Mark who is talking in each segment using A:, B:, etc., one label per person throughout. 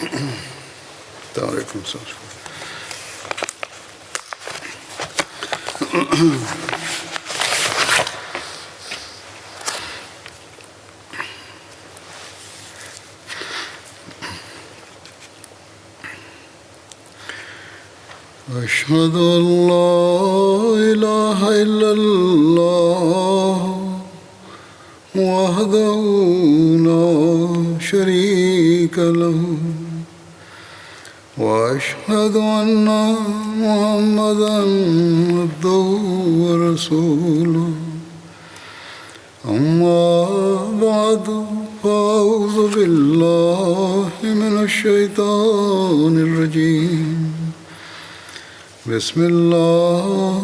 A: السلام علیکم أشهد أن لا إله إلا الله وحده لا شريك له وأشهد أن محمدا عبده ورسوله أما بعد فأعوذ بالله من الشيطان الرجيم بسم الله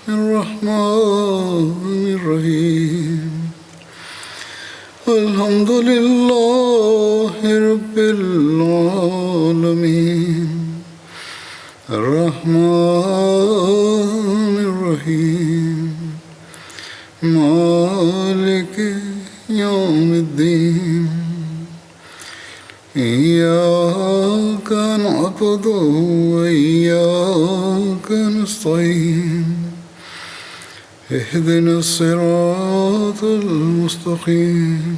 A: الرحمن الرحيم الحمد لله رب العالمين الرحمن الرحيم مالك يوم الدين إياك نعبد وإياك نستعين اهدنا الصراط المستقيم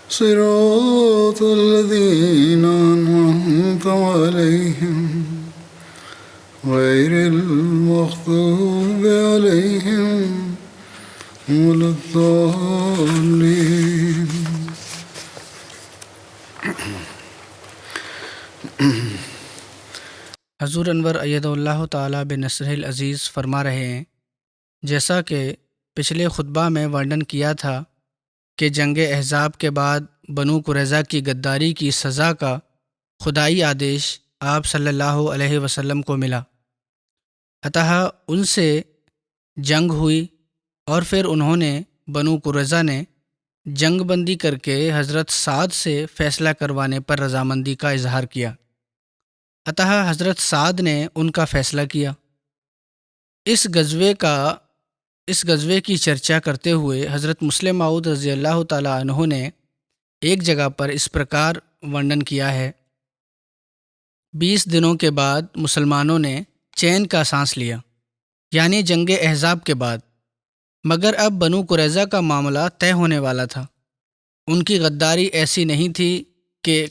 A: صراط الذين أنعمت عليهم غير المغضوب عليهم ولا الضالين.
B: حضور انور ایدہ اللہ تعالیٰ بنصرہ العزیز فرما رہے ہیں، جیسا کہ پچھلے خطبہ میں ورنن کیا تھا کہ جنگ احزاب کے بعد بنو قریظہ کی غداری کی سزا کا خدائی آدیش آپ صلی اللہ علیہ وسلم کو ملا، اتہ ان سے جنگ ہوئی اور پھر انہوں نے بنو قریظہ نے جنگ بندی کر کے حضرت سعد سے فیصلہ کروانے پر رضامندی کا اظہار کیا، اتہ حضرت سعد نے ان کا فیصلہ کیا۔ اس غزوے کی چرچا کرتے ہوئے حضرت مسلم موعود رضی اللہ تعالیٰ عنہ نے ایک جگہ پر اس پرکار ورنن کیا ہے: 20 دنوں کے بعد مسلمانوں نے چین کا سانس لیا، یعنی جنگ احزاب کے بعد، مگر اب بنو قریظہ کا معاملہ طے ہونے والا تھا۔ ان کی غداری ایسی نہیں تھی کہ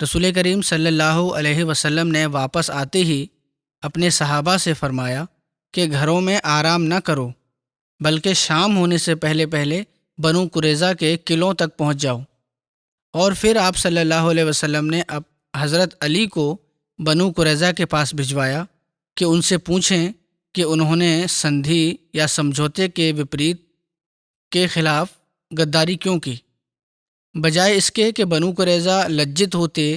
B: رسول کریم صلی اللہ علیہ وسلم نے واپس آتے ہی اپنے صحابہ سے فرمایا کہ گھروں میں آرام نہ کرو، بلکہ شام ہونے سے پہلے پہلے بنو قریظہ کے قلعوں تک پہنچ جاؤ۔ اور پھر آپ صلی اللہ علیہ وسلم نے حضرت علی کو بنو قریظہ کے پاس بھجوایا کہ ان سے پوچھیں کہ انہوں نے سندھی یا سمجھوتے کے وپریت کے خلاف غداری کیوں کی، بجائے اس کے کہ بنو قریظہ لجت ہوتے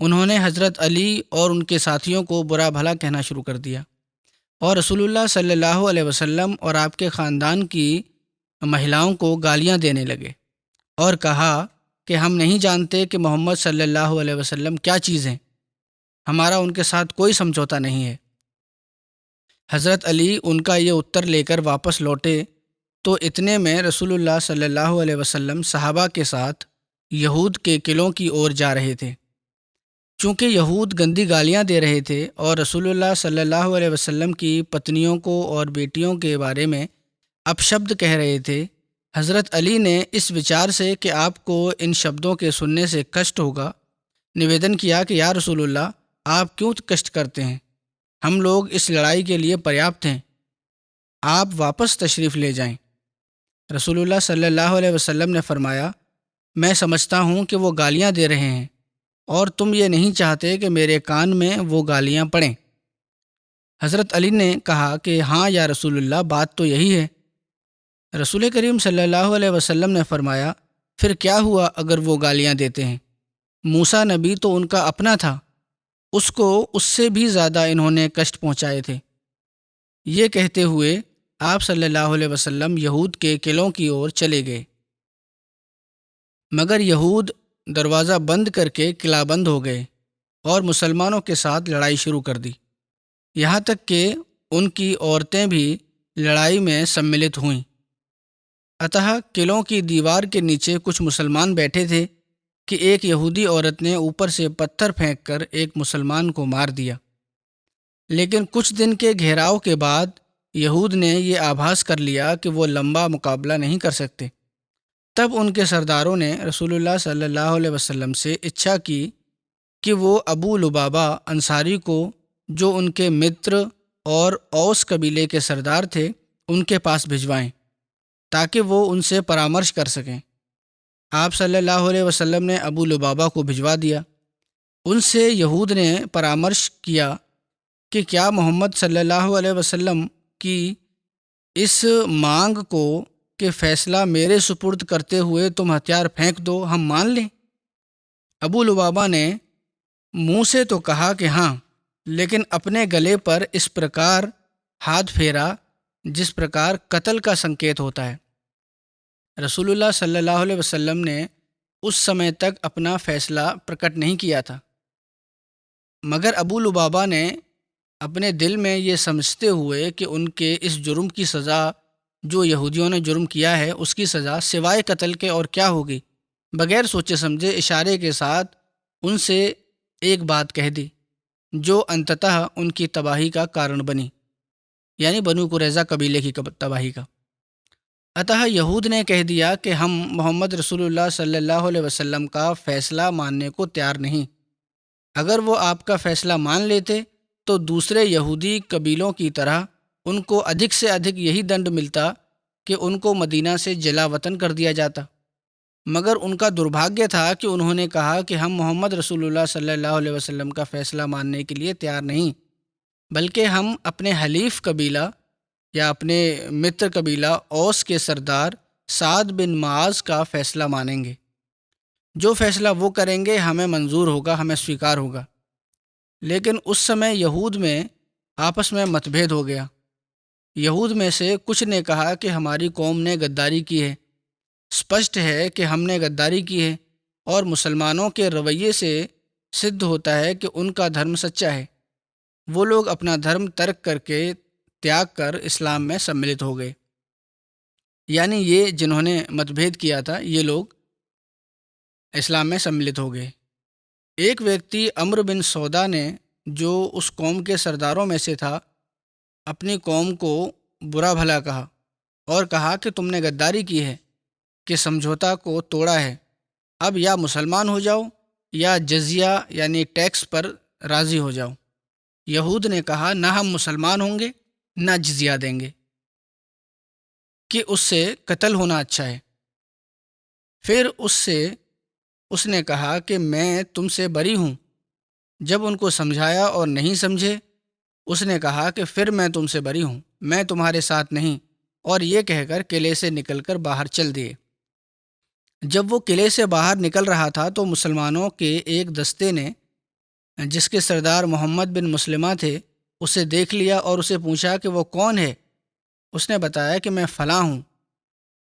B: انہوں نے حضرت علی اور ان کے ساتھیوں کو برا بھلا کہنا شروع کر دیا اور رسول اللہ صلی اللہ علیہ وسلم اور آپ کے خاندان کی مہیلاؤں کو گالیاں دینے لگے اور کہا کہ ہم نہیں جانتے کہ محمد صلی اللہ علیہ وسلم کیا چیز ہیں، ہمارا ان کے ساتھ کوئی سمجھوتا نہیں ہے۔ حضرت علی ان کا یہ اتر لے کر واپس لوٹے تو اتنے میں رسول اللہ صلی اللہ علیہ وسلم صحابہ کے ساتھ یہود کے قلعوں کی اور جا رہے تھے۔ چونکہ یہود گندی گالیاں دے رہے تھے اور رسول اللہ صلی اللہ علیہ وسلم کی پتنیوں کو اور بیٹیوں کے بارے میں اپشبد کہہ رہے تھے، حضرت علی نے اس وچار سے کہ آپ کو ان شبدوں کے سننے سے کشٹ ہوگا نویدن کیا کہ یا رسول اللہ، آپ کیوں کشٹ کرتے ہیں؟ ہم لوگ اس لڑائی کے لیے پریاپت ہیں، آپ واپس تشریف لے جائیں۔ رسول اللہ صلی اللہ علیہ وسلم نے فرمایا، میں سمجھتا ہوں کہ وہ گالیاں دے رہے ہیں اور تم یہ نہیں چاہتے کہ میرے کان میں وہ گالیاں پڑیں۔ حضرت علی نے کہا کہ ہاں یا رسول اللہ، بات تو یہی ہے۔ رسول کریم صلی اللہ علیہ وسلم نے فرمایا، پھر کیا ہوا اگر وہ گالیاں دیتے ہیں؟ موسیٰ نبی تو ان کا اپنا تھا، اس کو اس سے بھی زیادہ انہوں نے کشٹ پہنچائے تھے۔ یہ کہتے ہوئے آپ صلی اللہ علیہ وسلم یہود کے قلعوں کی اور چلے گئے، مگر یہود دروازہ بند کر کے قلعہ بند ہو گئے اور مسلمانوں کے ساتھ لڑائی شروع کر دی، یہاں تک کہ ان کی عورتیں بھی لڑائی میں سملت ہوئیں۔ اتہ قلعوں کی دیوار کے نیچے کچھ مسلمان بیٹھے تھے کہ ایک یہودی عورت نے اوپر سے پتھر پھینک کر ایک مسلمان کو مار دیا، لیکن کچھ دن کے گھیراؤ کے بعد یہود نے یہ آبھاس کر لیا کہ وہ لمبا مقابلہ نہیں کر سکتے۔ تب ان کے سرداروں نے رسول اللہ صلی اللہ علیہ وسلم سے اچھا کی کہ وہ ابو لبابہ انصاری کو، جو ان کے متر اور اوس قبیلے کے سردار تھے، ان کے پاس بھجوائیں تاکہ وہ ان سے پرامرش کر سکیں۔ آپ صلی اللہ علیہ وسلم نے ابو لبابہ کو بھجوا دیا۔ ان سے یہود نے پرامرش کیا کہ کیا محمد صلی اللہ علیہ وسلم کی اس مانگ کو کہ فیصلہ میرے سپرد کرتے ہوئے تم ہتھیار پھینک دو، ہم مان لیں؟ ابو لبابہ نے منہ سے تو کہا کہ ہاں، لیکن اپنے گلے پر اس پرکار ہاتھ پھیرا جس پرکار قتل کا سنکیت ہوتا ہے۔ رسول اللہ صلی اللہ علیہ وسلم نے اس سمے تک اپنا فیصلہ پرکٹ نہیں کیا تھا، مگر ابو لبابہ نے اپنے دل میں یہ سمجھتے ہوئے کہ ان کے اس جرم کی سزا، جو یہودیوں نے جرم کیا ہے، اس کی سزا سوائے قتل کے اور کیا ہوگی، بغیر سوچے سمجھے اشارے کے ساتھ ان سے ایک بات کہہ دی جو انتتہ ان کی تباہی کا کارن بنی، یعنی بنو قریظہ قبیلے کی تباہی کا۔ اتہ یہود نے کہہ دیا کہ ہم محمد رسول اللہ صلی اللہ علیہ وسلم کا فیصلہ ماننے کو تیار نہیں۔ اگر وہ آپ کا فیصلہ مان لیتے تو دوسرے یہودی قبیلوں کی طرح ان کو ادھک سے ادھک یہی دنڈ ملتا کہ ان کو مدینہ سے جلا وطن کر دیا جاتا، مگر ان کا دربھاگیہ تھا کہ انہوں نے کہا کہ ہم محمد رسول اللہ صلی اللہ علیہ وسلم کا فیصلہ ماننے کے لیے تیار نہیں، بلکہ ہم اپنے حلیف قبیلہ یا اپنے متر قبیلہ اوس کے سردار سعد بن معاذ کا فیصلہ مانیں گے۔ جو فیصلہ وہ کریں گے ہمیں منظور ہوگا، ہمیں سویکار ہوگا۔ لیکن اس سمے یہود میں آپس میں متبھید ہو گیا۔ یہود میں سے کچھ نے کہا کہ ہماری قوم نے غداری کی ہے، اسپشٹ ہے کہ ہم نے غداری کی ہے، اور مسلمانوں کے رویے سے سدھ ہوتا ہے کہ ان کا دھرم سچا ہے۔ وہ لوگ اپنا دھرم ترک کر کے تیاگ کر اسلام میں سملت ہو گئے، یعنی یہ جنہوں نے متبھید کیا تھا یہ لوگ اسلام میں سملت ہو گئے۔ ایک ویکتی عمرو بن سودا نے، جو اس قوم کے سرداروں میں سے تھا، اپنی قوم کو برا بھلا کہا اور کہا کہ تم نے غداری کی ہے کہ سمجھوتا کو توڑا ہے، اب یا مسلمان ہو جاؤ یا جزیہ یعنی ٹیکس پر راضی ہو جاؤ۔ یہود نے کہا نہ ہم مسلمان ہوں گے نہ جزیہ دیں گے، کہ اس سے قتل ہونا اچھا ہے۔ پھر اس نے کہا کہ میں تم سے بری ہوں۔ جب ان کو سمجھایا اور نہیں سمجھے، اس نے کہا کہ پھر میں تم سے بری ہوں، میں تمہارے ساتھ نہیں، اور یہ کہہ کر قلعے سے نکل کر باہر چل دیے۔ جب وہ قلعے سے باہر نکل رہا تھا تو مسلمانوں کے ایک دستے نے، جس کے سردار محمد بن مسلمہ تھے، اسے دیکھ لیا اور اسے پوچھا کہ وہ کون ہے۔ اس نے بتایا کہ میں فلاں ہوں۔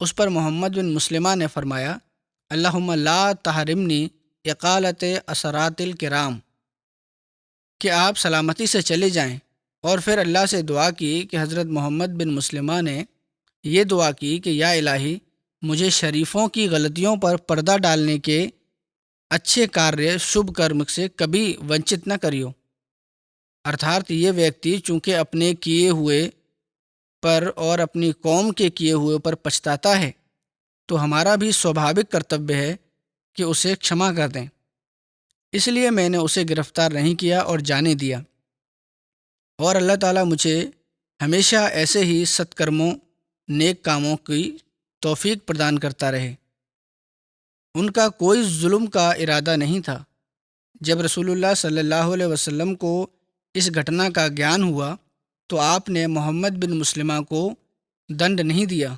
B: اس پر محمد بن مسلمہ نے فرمایا اللہم لا تحرمنی اقالت اسرات الکرام، کہ آپ سلامتی سے چلے جائیں، اور پھر اللہ سے دعا کی کہ حضرت محمد بن مسلمہ نے یہ دعا کی کہ یا الہی مجھے شریفوں کی غلطیوں پر پردہ ڈالنے کے اچھے کاریہ شبھ کرم سے کبھی ونچت نہ کریو۔ ارتھات یہ ویکتی چونکہ اپنے کیے ہوئے پر اور اپنی قوم کے کیے ہوئے پر پچھتاتا ہے، تو ہمارا بھی سوبھاوک کرتویہ ہے کہ اسے کھما کر دیں۔ اس لیے میں نے اسے گرفتار نہیں کیا اور جانے دیا، اور اللہ تعالیٰ مجھے ہمیشہ ایسے ہی ست کرموں، نیک کاموں کی توفیق پردان کرتا رہے۔ ان کا کوئی ظلم کا ارادہ نہیں تھا۔ جب رسول اللہ صلی اللہ علیہ وسلم کو اس گھٹنا کا گیان ہوا تو آپ نے محمد بن مسلمہ کو دنڈ نہیں دیا،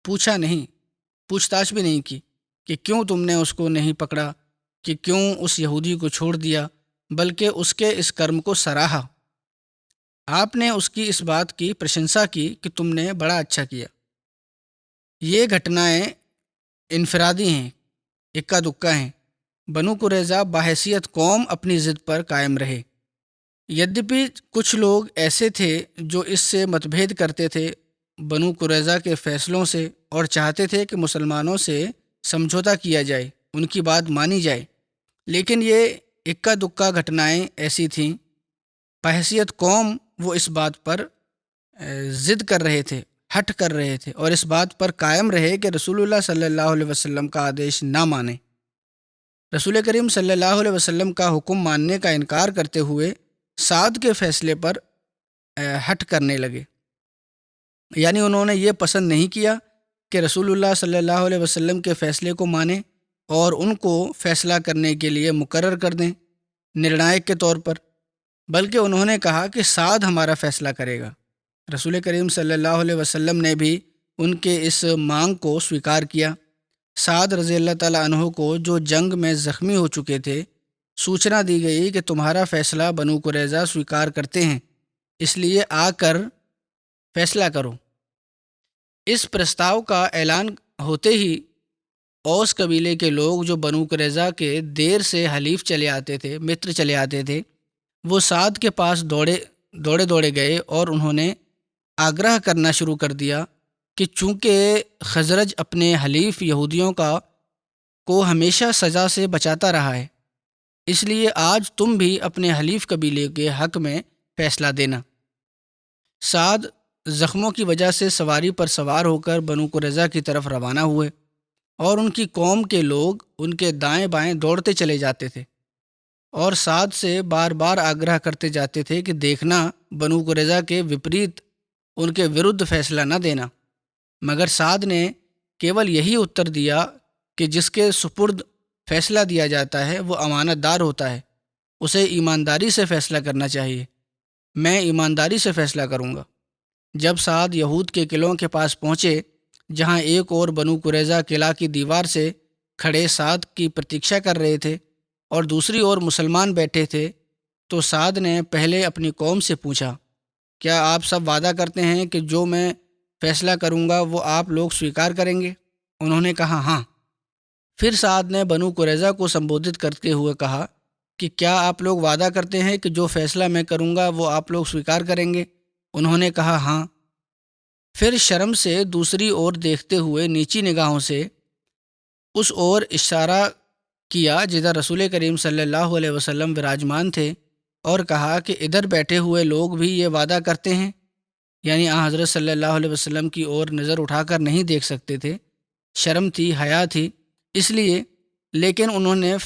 B: پوچھا نہیں، پوچھ تاچھ بھی نہیں کی کہ کیوں تم نے اس کو نہیں پکڑا، کہ کیوں اس یہودی کو چھوڑ دیا، بلکہ اس کے اس کرم کو سراہا۔ آپ نے اس کی اس بات کی پرشنسا کی کہ تم نے بڑا اچھا کیا۔ یہ گھٹنائیں انفرادی ہیں، اکا دکا ہیں۔ بنو قریظہ بحیثیت قوم اپنی ضد پر قائم رہے۔ یدیپی کچھ لوگ ایسے تھے جو اس سے متبھید کرتے تھے بنو قریظہ کے فیصلوں سے اور چاہتے تھے کہ مسلمانوں سے سمجھوتا کیا جائے، ان کی بات مانی جائے، لیکن یہ اکا دکا گھٹنائیں ایسی تھیں، بحیثیت قوم وہ اس بات پر ضد کر رہے تھے، ہٹ کر رہے تھے اور اس بات پر قائم رہے کہ رسول اللہ صلی اللہ علیہ وسلم کا آدیش نہ مانیں۔ رسول کریم صلی اللہ علیہ وسلم کا حکم ماننے کا انکار کرتے ہوئے سعد کے فیصلے پر ہٹ کرنے لگے، یعنی انہوں نے یہ پسند نہیں کیا کہ رسول اللہ صلی اللہ علیہ وسلم کے فیصلے کو مانیں اور ان کو فیصلہ کرنے کے لیے مقرر کر دیں نرنائک کے طور پر، بلکہ انہوں نے کہا کہ سعد ہمارا فیصلہ کرے گا۔ رسول کریم صلی اللہ علیہ وسلم نے بھی ان کے اس مانگ کو سویکار کیا۔ سعد رضی اللہ تعالیٰ عنہ کو جو جنگ میں زخمی ہو چکے تھے، سوچنا دی گئی کہ تمہارا فیصلہ بنو قریظہ سویکار کرتے ہیں، اس لیے آ کر فیصلہ کرو۔ اس پرستاؤ کا اعلان ہوتے ہی اوس قبیلے کے لوگ جو بنو قریظہ کے دیر سے حلیف چلے آتے تھے، متر چلے آتے تھے، وہ سعد کے پاس دوڑے گئے اور انہوں نے آگرہ کرنا شروع کر دیا کہ چونکہ خزرج اپنے حلیف یہودیوں کو ہمیشہ سزا سے بچاتا رہا ہے، اس لیے آج تم بھی اپنے حلیف قبیلے کے حق میں فیصلہ دینا۔ سعد زخموں کی وجہ سے سواری پر سوار ہو کر بنو قریظہ کی طرف روانہ ہوئے اور ان کی قوم کے لوگ ان کے دائیں بائیں دوڑتے چلے جاتے تھے اور سعد سے بار بار آگرہ کرتے جاتے تھے کہ دیکھنا بنو قریظہ کے وپریت ان کے ورد فیصلہ نہ دینا، مگر سعد نے کیول یہی اتر دیا کہ جس کے سپرد فیصلہ دیا جاتا ہے وہ امانت دار ہوتا ہے، اسے ایمانداری سے فیصلہ کرنا چاہیے، میں ایمانداری سے فیصلہ کروں گا۔ جب سعد یہود کے قلعوں کے پاس پہنچے، جہاں ایک اور بنو قریظہ قلعہ کی دیوار سے کھڑے سعد کی پرتیکشا کر رہے تھے اور دوسری اور مسلمان بیٹھے تھے، تو سعد نے پہلے اپنی قوم سے پوچھا، کیا آپ سب وعدہ کرتے ہیں کہ جو میں فیصلہ کروں گا وہ آپ لوگ سویکار کریں گے؟ انہوں نے کہا ہاں۔ پھر سعد نے بنو قریظہ کو سمبودھت کرتے ہوئے کہا کہ کیا آپ لوگ وعدہ کرتے ہیں کہ جو فیصلہ میں کروں گا وہ آپ لوگ سویکار کریں گے؟ انہوں نے کہا ہاں۔ پھر شرم سے دوسری اور دیکھتے ہوئے نیچی نگاہوں سے اس اور اشارہ کیا جدھر رسول کریم صلی اللہ علیہ وسلم وراجمان تھے اور کہا کہ ادھر بیٹھے ہوئے لوگ بھی یہ وعدہ کرتے ہیں، یعنی حضرت صلی اللہ علیہ وسلم کی اور نظر اٹھا کر نہیں دیکھ سکتے تھے، شرم تھی، حیا تھی، اس لیے لیکن انہوں نے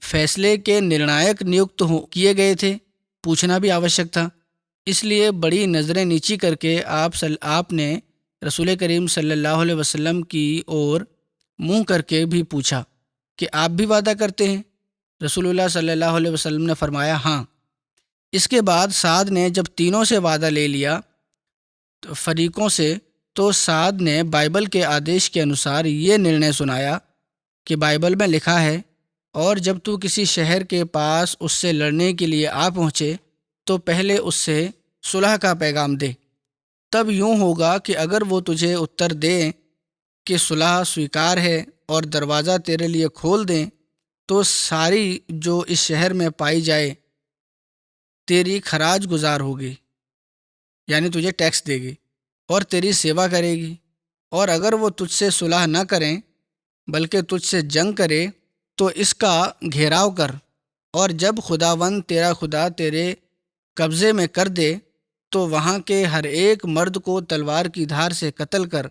B: فیصلے کے نرنائک نیوکت کیے گئے تھے، پوچھنا بھی آوشک تھا، اس لیے بڑی نظریں نیچی کر کے آپ نے رسول کریم صلی اللہ علیہ وسلم کی اور منہ کر کے بھی پوچھا کہ آپ بھی وعدہ کرتے ہیں؟ رسول اللہ صلی اللہ علیہ وسلم نے فرمایا ہاں۔ اس کے بعد سعد نے جب تینوں سے وعدہ لے لیا فریقوں سے، تو سعد نے بائبل کے آدیش کے انوسار یہ نرنے سنایا کہ بائبل میں لکھا ہے، اور جب تو کسی شہر کے پاس اس سے لڑنے کے لیے آ پہنچے تو پہلے اس سے صلح کا پیغام دے، تب یوں ہوگا کہ اگر وہ تجھے اتر دیں کہ صلح سویکار ہے اور دروازہ تیرے لیے کھول دیں، تو ساری جو اس شہر میں پائی جائے تیری خراج گزار ہوگی، یعنی تجھے ٹیکس دے گی اور تیری سیوا کرے گی، اور اگر وہ تجھ سے صلح نہ کریں بلکہ تجھ سے جنگ کرے تو اس کا گھیراؤ کر، اور جب خداوند تیرا خدا تیرے قبضے میں کر دے تو وہاں کے ہر ایک مرد کو تلوار کی دھار سے قتل کر،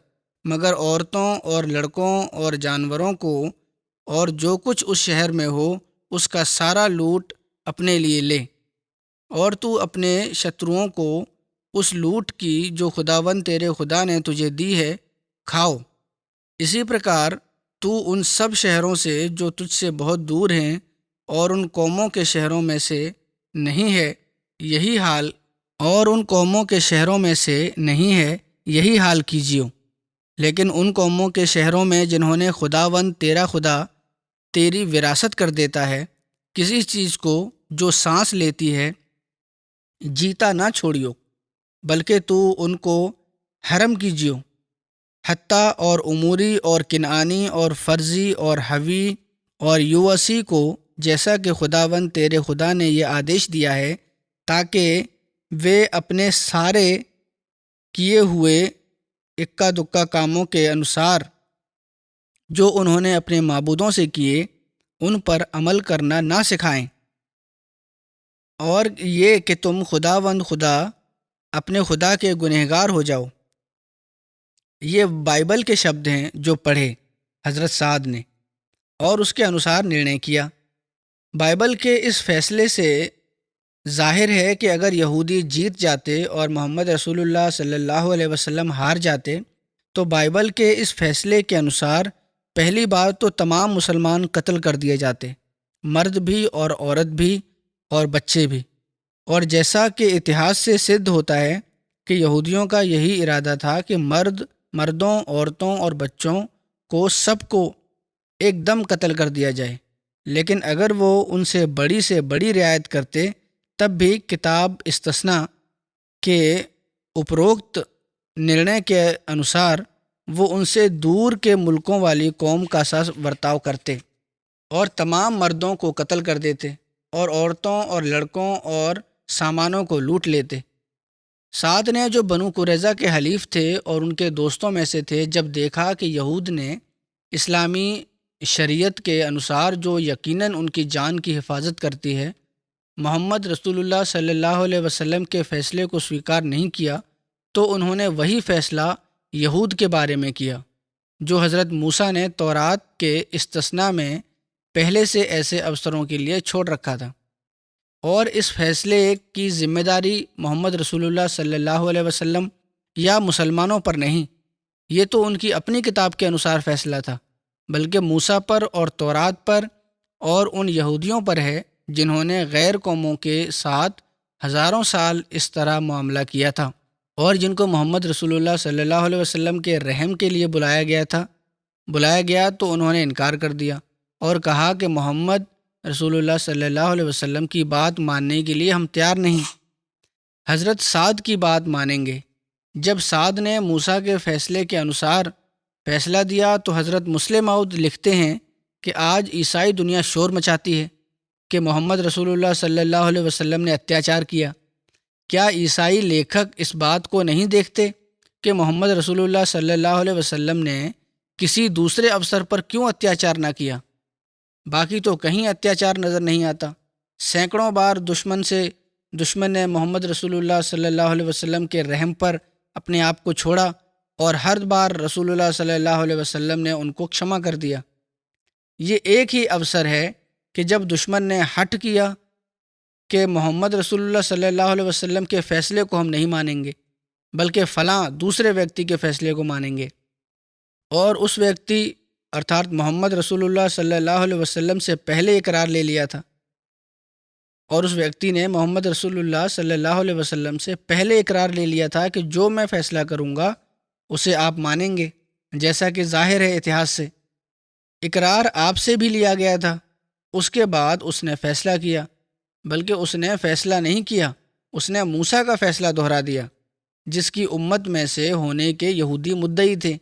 B: مگر عورتوں اور لڑکوں اور جانوروں کو اور جو کچھ اس شہر میں ہو اس کا سارا لوٹ اپنے لیے لے، اور تو اپنے شتروؤں کو اس لوٹ کی جو خداوند تیرے خدا نے تجھے دی ہے کھاؤ۔ اسی پرکار تو ان سب شہروں سے جو تجھ سے بہت دور ہیں اور ان قوموں کے شہروں میں سے نہیں ہے یہی حال کیجیے، لیکن ان قوموں کے شہروں میں جنہوں نے خداوند تیرا خدا تیری وراثت کر دیتا ہے، کسی چیز کو جو سانس لیتی ہے جیتا نہ چھوڑیو، بلکہ تو ان کو حرم کیجیو، حتیٰ اور اموری اور کنعانی اور فرزی اور حوی اور یوسی کو، جیسا کہ خداوند تیرے خدا نے یہ آدیش دیا ہے، تاکہ وہ اپنے سارے کیے ہوئے اکا دکا کاموں کے انوسار جو انہوں نے اپنے معبودوں سے کیے ان پر عمل کرنا نہ سکھائیں، اور یہ کہ تم خداوند خدا اپنے خدا کے گنہگار ہو جاؤ۔ یہ بائبل کے شبد ہیں جو پڑھے حضرت سعد نے اور اس کے انوسار نرنے کیا۔ بائبل کے اس فیصلے سے ظاہر ہے کہ اگر یہودی جیت جاتے اور محمد رسول اللہ صلی اللہ علیہ وسلم ہار جاتے تو بائبل کے اس فیصلے کے انوسار پہلی بات تو تمام مسلمان قتل کر دیے جاتے، مرد بھی اور عورت بھی اور بچے بھی، اور جیسا کہ اتہاس سے سدھ ہوتا ہے کہ یہودیوں کا یہی ارادہ تھا کہ مردوں، عورتوں اور بچوں کو سب کو ایک دم قتل کر دیا جائے، لیکن اگر وہ ان سے بڑی رعایت کرتے تب بھی کتاب استثنا کے اپروکت نرنے کے انوسار وہ ان سے دور کے ملکوں والی قوم کا سا برتاؤ کرتے اور تمام مردوں کو قتل کر دیتے اور عورتوں اور لڑکوں اور سامانوں کو لوٹ لیتے۔ سعد نے جو بنو قریظہ کے حلیف تھے اور ان کے دوستوں میں سے تھے، جب دیکھا کہ یہود نے اسلامی شریعت کے انوسار جو یقیناً ان کی جان کی حفاظت کرتی ہے، محمد رسول اللہ صلی اللہ علیہ وسلم کے فیصلے کو سویکار نہیں کیا، تو انہوں نے وہی فیصلہ یہود کے بارے میں کیا جو حضرت موسیٰ نے تورات کے استثنا میں پہلے سے ایسے افسروں کے لیے چھوڑ رکھا تھا، اور اس فیصلے کی ذمہ داری محمد رسول اللہ صلی اللہ علیہ وسلم یا مسلمانوں پر نہیں، یہ تو ان کی اپنی کتاب کے انوسار فیصلہ تھا، بلکہ موسیٰ پر اور تورات پر اور ان یہودیوں پر ہے جنہوں نے غیر قوموں کے ساتھ ہزاروں سال اس طرح معاملہ کیا تھا اور جن کو محمد رسول اللہ صلی اللہ علیہ وسلم کے رحم کے لیے بلایا گیا تو انہوں نے انکار کر دیا اور کہا کہ محمد رسول اللہ صلی اللہ علیہ وسلم کی بات ماننے کے لیے ہم تیار نہیں، حضرت سعد کی بات مانیں گے۔ جب سعد نے موسیٰ کے فیصلے کے انوسار فیصلہ دیا تو حضرت مسلم موعود لکھتے ہیں کہ آج عیسائی دنیا شور مچاتی ہے کہ محمد رسول اللہ صلی اللہ علیہ وسلم نے اتیاچار کیا۔ کیا عیسائی لیکھک اس بات کو نہیں دیکھتے کہ محمد رسول اللہ صلی اللہ علیہ وسلم نے کسی دوسرے افسر پر کیوں اتیاچار نہ کیا؟ باقی تو کہیں اتیاچار نظر نہیں آتا۔ سینکڑوں بار دشمن نے محمد رسول اللہ صلی اللہ علیہ وسلم کے رحم پر اپنے آپ کو چھوڑا اور ہر بار رسول اللہ صلی اللہ علیہ وسلم نے ان کو کھما کر دیا۔ یہ ایک ہی افسر ہے کہ جب دشمن نے ہٹ کیا کہ محمد رسول اللہ صلی اللہ علیہ وسلم کے فیصلے کو ہم نہیں مانیں گے بلکہ فلاں دوسرے ویکتی کے فیصلے کو مانیں گے، اور اس ویکتی ارتھات محمد رسول اللہ صلی اللہ علیہ وسلم سے پہلے اقرار لے لیا تھا، اور اس ویکتی نے محمد رسول اللہ صلی اللہ علیہ وسلم سے پہلے اقرار لے لیا تھا کہ جو میں فیصلہ کروں گا اسے آپ مانیں گے، جیسا کہ ظاہر ہے اتہاس سے۔ اقرار آپ سے بھی لیا گیا تھا، اس کے بعد اس نے فیصلہ کیا، بلکہ اس نے فیصلہ نہیں کیا، اس نے موسیٰ کا فیصلہ دہرا دیا جس کی امت میں سے ہونے کے یہودی مدعی تھے۔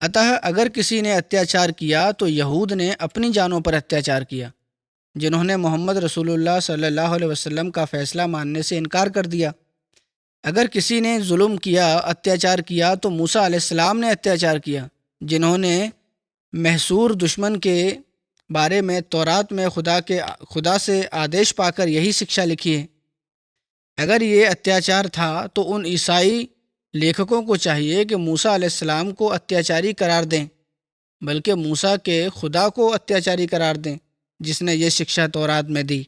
B: اتح اگر کسی نے اتیاچار کیا تو یہود نے اپنی جانوں پر اتیاچار کیا، جنہوں نے محمد رسول اللہ صلی اللہ علیہ وسلم کا فیصلہ ماننے سے انکار کر دیا۔ اگر کسی نے ظلم کیا، اتیاچار کیا تو موسیٰ علیہ السلام نے اتیاچار کیا، جنہوں نے محصور دشمن کے بارے میں تورات میں خدا سے آدیش پا کر یہی شکشا لکھی ہے۔ اگر یہ اتیاچار تھا تو ان عیسائی لیکھکوں کو چاہیے کہ موسیٰ علیہ السلام کو اتیاچاری قرار دیں، بلکہ موسیٰ کے خدا کو اتیاچاری قرار دیں جس نے یہ شکشا تورات میں دی۔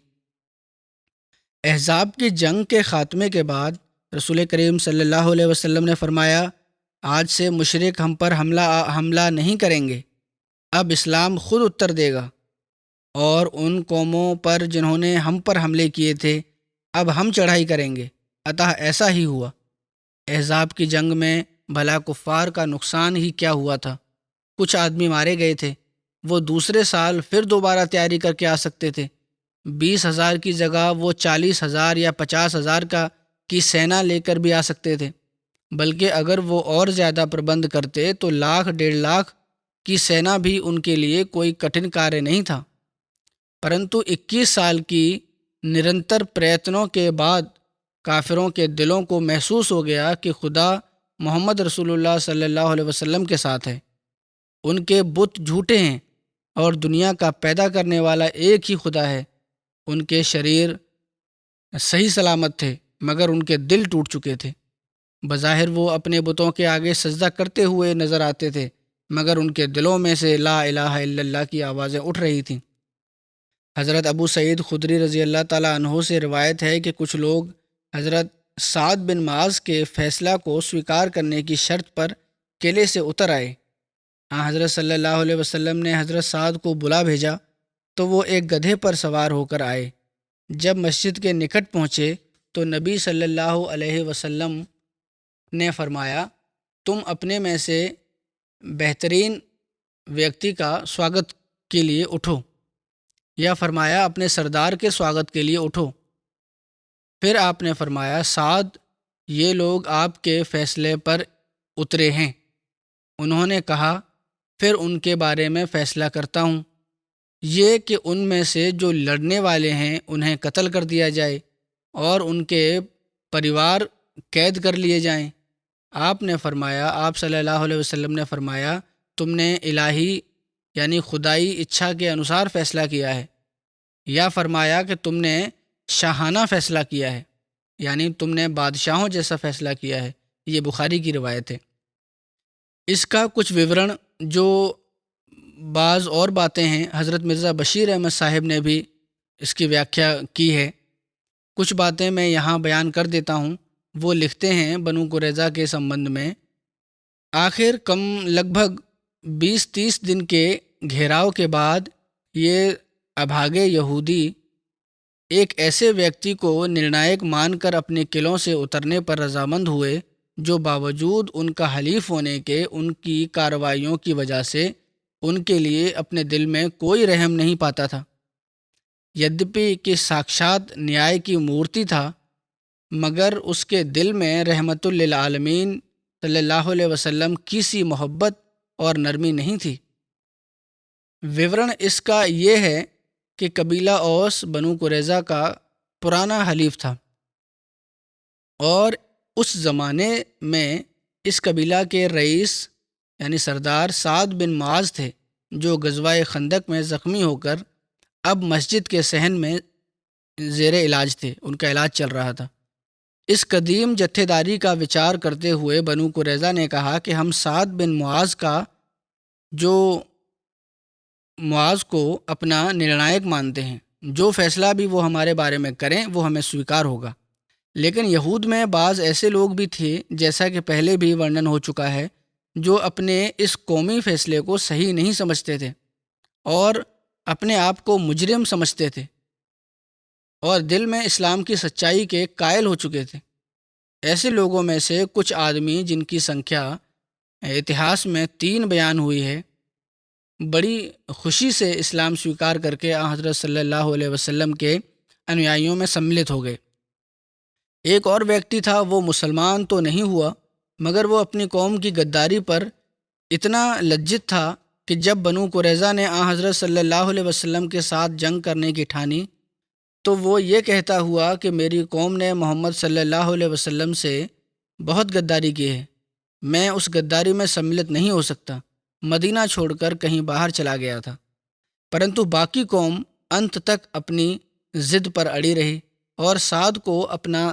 B: احزاب کی جنگ کے خاتمے کے بعد رسول کریم صلی اللہ علیہ وسلم نے فرمایا، آج سے مشرک ہم پر حملہ نہیں کریں گے، اب اسلام خود اتر دے گا، اور ان قوموں پر جنہوں نے ہم پر حملے کیے تھے اب ہم چڑھائی کریں گے۔ اتح ایسا ہی ہوا۔ احزاب کی جنگ میں بھلا کفار کا نقصان ہی کیا ہوا تھا، کچھ آدمی مارے گئے تھے، وہ دوسرے سال پھر دوبارہ تیاری کر کے آ سکتے تھے۔ 20,000 کی جگہ وہ 40,000 یا 50,000 کی سینا لے کر بھی آ سکتے تھے، بلکہ اگر وہ اور زیادہ پربند کرتے تو 1,00,000-1,50,000 کی سینا بھی ان کے لیے کوئی کٹھن کاریہ نہیں تھا۔ پرنتو 21 سال کی نرنتر پریتنوں کے بعد کافروں کے دلوں کو محسوس ہو گیا کہ خدا محمد رسول اللہ صلی اللہ علیہ وسلم کے ساتھ ہے۔ ان کے بت جھوٹے ہیں اور دنیا کا پیدا کرنے والا ایک ہی خدا ہے۔ ان کے شریر صحیح سلامت تھے مگر ان کے دل ٹوٹ چکے تھے۔ بظاہر وہ اپنے بتوں کے آگے سجدہ کرتے ہوئے نظر آتے تھے مگر ان کے دلوں میں سے لا الہ الا اللہ کی آوازیں اٹھ رہی تھیں۔ حضرت ابو سعید خدری رضی اللہ تعالیٰ عنہ سے روایت ہے کہ کچھ لوگ حضرت سعد بن معاذ کے فیصلہ کو سویکار کرنے کی شرط پر قلعے سے اتر آئے۔ حضرت صلی اللہ علیہ وسلم نے حضرت سعد کو بلا بھیجا تو وہ ایک گدھے پر سوار ہو کر آئے۔ جب مسجد کے نکٹ پہنچے تو نبی صلی اللہ علیہ وسلم نے فرمایا، تم اپنے میں سے بہترین ویکتی کا سواگت کے لیے اٹھو، یا فرمایا اپنے سردار کے سواگت کے لیے اٹھو۔ پھر آپ نے فرمایا، سعد، یہ لوگ آپ کے فیصلے پر اترے ہیں۔ انہوں نے کہا، پھر ان کے بارے میں فیصلہ کرتا ہوں، یہ کہ ان میں سے جو لڑنے والے ہیں انہیں قتل کر دیا جائے اور ان کے پریوار قید کر لیے جائیں۔ آپ نے فرمایا، آپ صلی اللہ علیہ وسلم نے فرمایا، تم نے الہی یعنی خدائی اچھا کے انوسار فیصلہ کیا ہے، یا فرمایا کہ تم نے شاہانہ فیصلہ کیا ہے، یعنی تم نے بادشاہوں جیسا فیصلہ کیا ہے۔ یہ بخاری کی روایت ہے۔ اس کا کچھ وورن جو بعض اور باتیں ہیں حضرت مرزا بشیر احمد صاحب نے بھی اس کی ویاخیا کی ہے۔ کچھ باتیں میں یہاں بیان کر دیتا ہوں۔ وہ لکھتے ہیں بنو قریظہ کے سمبندھ میں، آخر کم لگ بھگ 20-30 دن کے گھیراؤ کے بعد یہ ابھاگے یہودی ایک ایسے ویکتی کو نرنائک مان کر اپنے قلعوں سے اترنے پر رضامند ہوئے جو باوجود ان کا حلیف ہونے کے ان کی کارروائیوں کی وجہ سے ان کے لیے اپنے دل میں کوئی رحم نہیں پاتا تھا۔ یدیپی کہ ساکشات نیائے کی مورتی تھا مگر اس کے دل میں رحمت للعالمین صلی اللہ علیہ وسلم کی سی محبت اور نرمی نہیں تھی۔ وورن اس کا یہ ہے کہ قبیلہ اوس بنو قریظہ کا پرانا حلیف تھا اور اس زمانے میں اس قبیلہ کے رئیس یعنی سردار سعد بن معاذ تھے جو غزوہ خندق میں زخمی ہو کر اب مسجد کے صحن میں زیر علاج تھے، ان کا علاج چل رہا تھا۔ اس قدیم جتھے داری کا وچار کرتے ہوئے بنو قریظہ نے کہا کہ ہم سعد بن معاذ کو اپنا نرنائک مانتے ہیں، جو فیصلہ بھی وہ ہمارے بارے میں کریں وہ ہمیں سویکار ہوگا۔ لیکن یہود میں بعض ایسے لوگ بھی تھے، جیسا کہ پہلے بھی ورنن ہو چکا ہے، جو اپنے اس قومی فیصلے کو صحیح نہیں سمجھتے تھے اور اپنے آپ کو مجرم سمجھتے تھے اور دل میں اسلام کی سچائی کے قائل ہو چکے تھے۔ ایسے لوگوں میں سے کچھ آدمی جن کی سنکھیا اتہاس میں 3 بیان ہوئی ہے، بڑی خوشی سے اسلام سویکار کر کے حضرت صلی اللہ علیہ وسلم کے انویائیوں میں سملت ہو گئے۔ ایک اور ویکتی تھا، وہ مسلمان تو نہیں ہوا مگر وہ اپنی قوم کی غداری پر اتنا لجت تھا کہ جب بنو قریظہ نے حضرت صلی اللہ علیہ وسلم کے ساتھ جنگ کرنے کی ٹھانی تو وہ یہ کہتا ہوا کہ میری قوم نے محمد صلی اللہ علیہ وسلم سے بہت غداری کی ہے، میں اس غداری میں سملت نہیں ہو سکتا، مدینہ چھوڑ کر کہیں باہر چلا گیا تھا۔ پرنتو باقی قوم انت تک اپنی ضد پر اڑی رہی اور سعد کو اپنا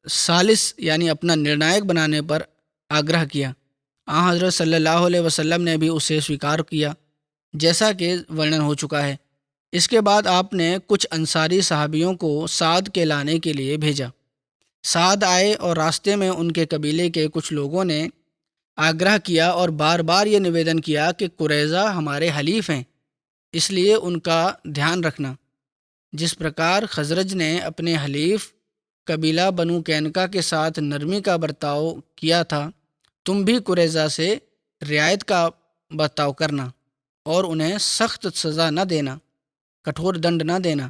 B: ثالث یعنی اپنا نرنائک بنانے پر آگرہ کیا۔ حضرت صلی اللہ علیہ وسلم نے بھی اسے سویکار کیا، جیسا کہ ورنن ہو چکا ہے۔ اس کے بعد آپ نے کچھ انصاری صحابیوں کو سعد کے لانے کے لیے بھیجا۔ سعد آئے اور راستے میں ان کے قبیلے کے کچھ لوگوں نے آگرہ کیا اور بار بار یہ نویدن کیا کہ قریظہ ہمارے حلیف ہیں، اس لیے ان کا دھیان رکھنا۔ جس پرکار خزرج نے اپنے حلیف قبیلہ بنو کینکا کے ساتھ نرمی کا برتاؤ کیا تھا، تم بھی قریظہ سے رعایت کا برتاؤ کرنا اور انہیں سخت سزا نہ دینا، کٹھور دنڈ نہ دینا۔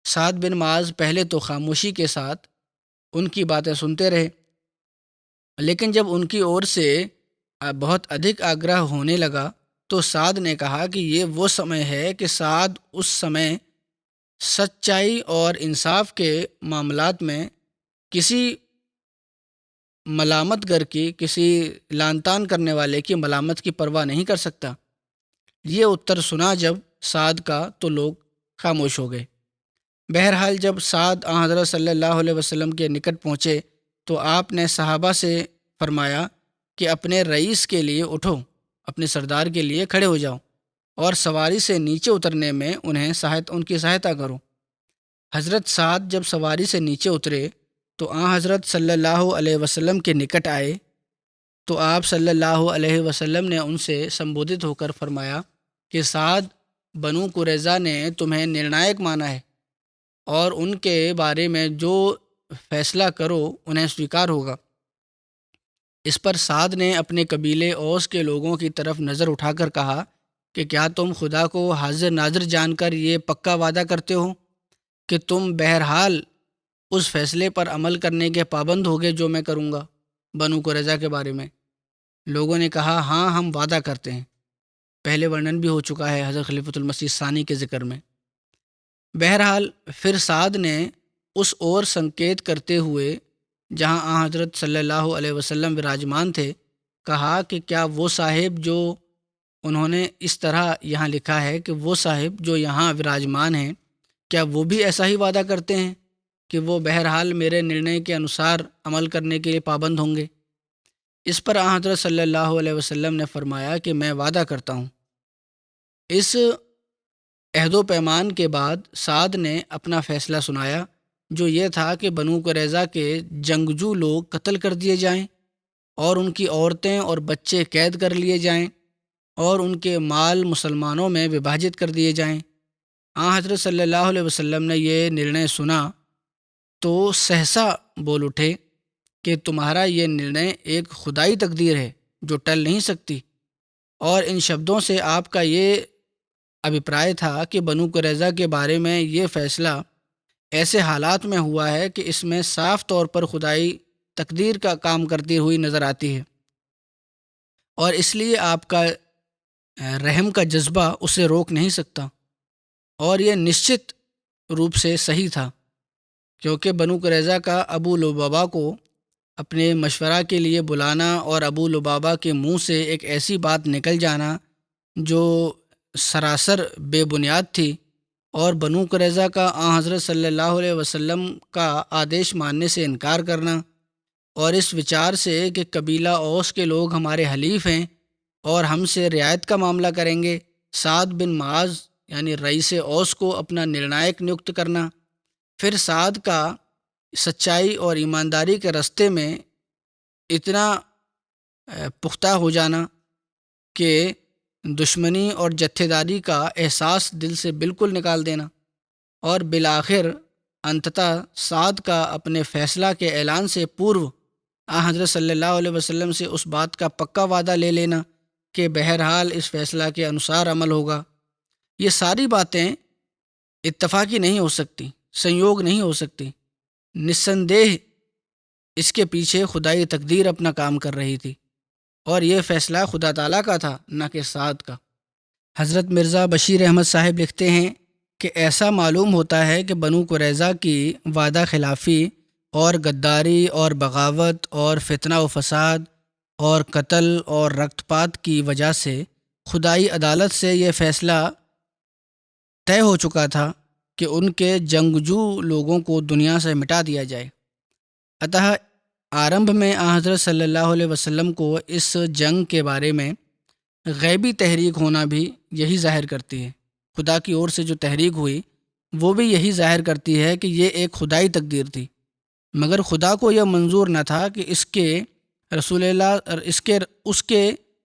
B: سعد بن معاذ پہلے تو خاموشی کے ساتھ ان کی باتیں سنتے رہے، لیکن جب ان کی اور سے بہت ادھک آگرہ ہونے لگا تو سعد نے کہا کہ یہ وہ سمے ہے کہ سعد اس سمے سچائی اور انصاف کے معاملات میں کسی ملامت گر کی، کسی لان تان کرنے والے کی ملامت کی پرواہ نہیں کر سکتا۔ یہ اتر سنا جب سعد کا تو لوگ خاموش ہو گئے۔ بہرحال جب سعد حضرت صلی اللہ علیہ وسلم کے نکٹ پہنچے تو آپ نے صحابہ سے فرمایا کہ اپنے رئیس کے لیے اٹھو، اپنے سردار کے لیے کھڑے ہو جاؤ اور سواری سے نیچے اترنے میں ان کی سہایتا کرو۔ حضرت سعد جب سواری سے نیچے اترے تو حضرت صلی اللہ علیہ وسلم کے نکٹ آئے تو آپ صلی اللہ علیہ وسلم نے ان سے سمبودت ہو کر فرمایا کہ سعد، بنو قریظہ نے تمہیں نرنائک مانا ہے اور ان کے بارے میں جو فیصلہ کرو انہیں سویکار ہوگا۔ اس پر سعد نے اپنے قبیلے اوس کے لوگوں کی طرف نظر اٹھا کر کہا کہ کیا تم خدا کو حاضر ناظر جان کر یہ پکا وعدہ کرتے ہو کہ تم بہرحال اس فیصلے پر عمل کرنے کے پابند ہوگے جو میں کروں گا بنو قریظہ کے بارے میں؟ لوگوں نے کہا ہاں، ہم وعدہ کرتے ہیں۔ پہلے ورنن بھی ہو چکا ہے حضرت خلیفۃ المسیح ثانی کے ذکر میں۔ بہرحال پھر سعد نے اس اور سنکیت کرتے ہوئے جہاں حضرت صلی اللہ علیہ وسلم وراجمان تھے کہا کہ کیا وہ صاحب جو انہوں نے اس طرح یہاں لکھا ہے کہ وہ صاحب جو یہاں وراجمان ہیں، کیا وہ بھی ایسا ہی وعدہ کرتے ہیں کہ وہ بہرحال میرے نرنے کے انوسار عمل کرنے کے لیے پابند ہوں گے؟ اس پر حضرت صلی اللہ علیہ وسلم نے فرمایا کہ میں وعدہ کرتا ہوں۔ اس عہد و پیمان کے بعد سعد نے اپنا فیصلہ سنایا، جو یہ تھا کہ بنو قریظہ کے جنگجو لوگ قتل کر دیے جائیں اور ان کی عورتیں اور بچے قید کر لیے جائیں اور ان کے مال مسلمانوں میں وبھاجت کر دیے جائیں۔ حضرت صلی اللہ علیہ وسلم نے یہ نرنے سنا تو سہسا بول اٹھے کہ تمہارا یہ نرنے ایک خدائی تقدیر ہے جو ٹل نہیں سکتی، اور ان شبدوں سے آپ کا یہ ابھیپرائے تھا کہ بنو قریظہ کے بارے میں یہ فیصلہ ایسے حالات میں ہوا ہے کہ اس میں صاف طور پر خدائی تقدیر کا کام کرتی ہوئی نظر آتی ہے، اور اس لیے آپ کا رحم کا جذبہ اسے روک نہیں سکتا۔ اور یہ نشچت روپ سے صحیح تھا، کیونکہ بنو قریظہ کا ابو لبابہ کو اپنے مشورہ کے لیے بلانا اور ابو لبابہ کے منہ سے ایک ایسی بات نکل جانا جو سراسر بے بنیاد تھی، اور بنو قریظہ کا حضرت صلی اللہ علیہ وسلم کا آدیش ماننے سے انکار کرنا، اور اس وچار سے کہ قبیلہ اوس کے لوگ ہمارے حلیف ہیں اور ہم سے رعایت کا معاملہ کریں گے، سعد بن معاذ یعنی رئیس اوس کو اپنا نرنائک نیوکت کرنا، پھر سعد کا سچائی اور ایمانداری کے راستے میں اتنا پختہ ہو جانا کہ دشمنی اور جتھے داری کا احساس دل سے بالکل نکال دینا، اور بالآخر انتتہ سعد کا اپنے فیصلہ کے اعلان سے پورو حضرت صلی اللہ علیہ وسلم سے اس بات کا پکا وعدہ لے لینا کہ بہرحال اس فیصلہ کے انوسار عمل ہوگا۔ یہ ساری باتیں اتفاقی نہیں ہو سکتی، سنیوگ نہیں ہو سکتی، نسندیہ اس کے پیچھے خدائی تقدیر اپنا کام کر رہی تھی، اور یہ فیصلہ خدا تعالیٰ کا تھا نہ کہ سعد کا۔ حضرت مرزا بشیر احمد صاحب لکھتے ہیں کہ ایسا معلوم ہوتا ہے کہ بنو قریظہ کی وعدہ خلافی اور غداری اور بغاوت اور فتنہ و فساد اور قتل اور رکت پات کی وجہ سے خدائی عدالت سے یہ فیصلہ طے ہو چکا تھا کہ ان کے جنگجو لوگوں کو دنیا سے مٹا دیا جائے۔ اتہ آرمبھ میں حضرت صلی اللہ علیہ وسلم کو اس جنگ کے بارے میں غیبی تحریک ہونا بھی یہی ظاہر کرتی ہے۔ خدا کی اور سے جو تحریک ہوئی وہ بھی یہی ظاہر کرتی ہے کہ یہ ایک خدائی تقدیر تھی، مگر خدا کو یہ منظور نہ تھا کہ اس کے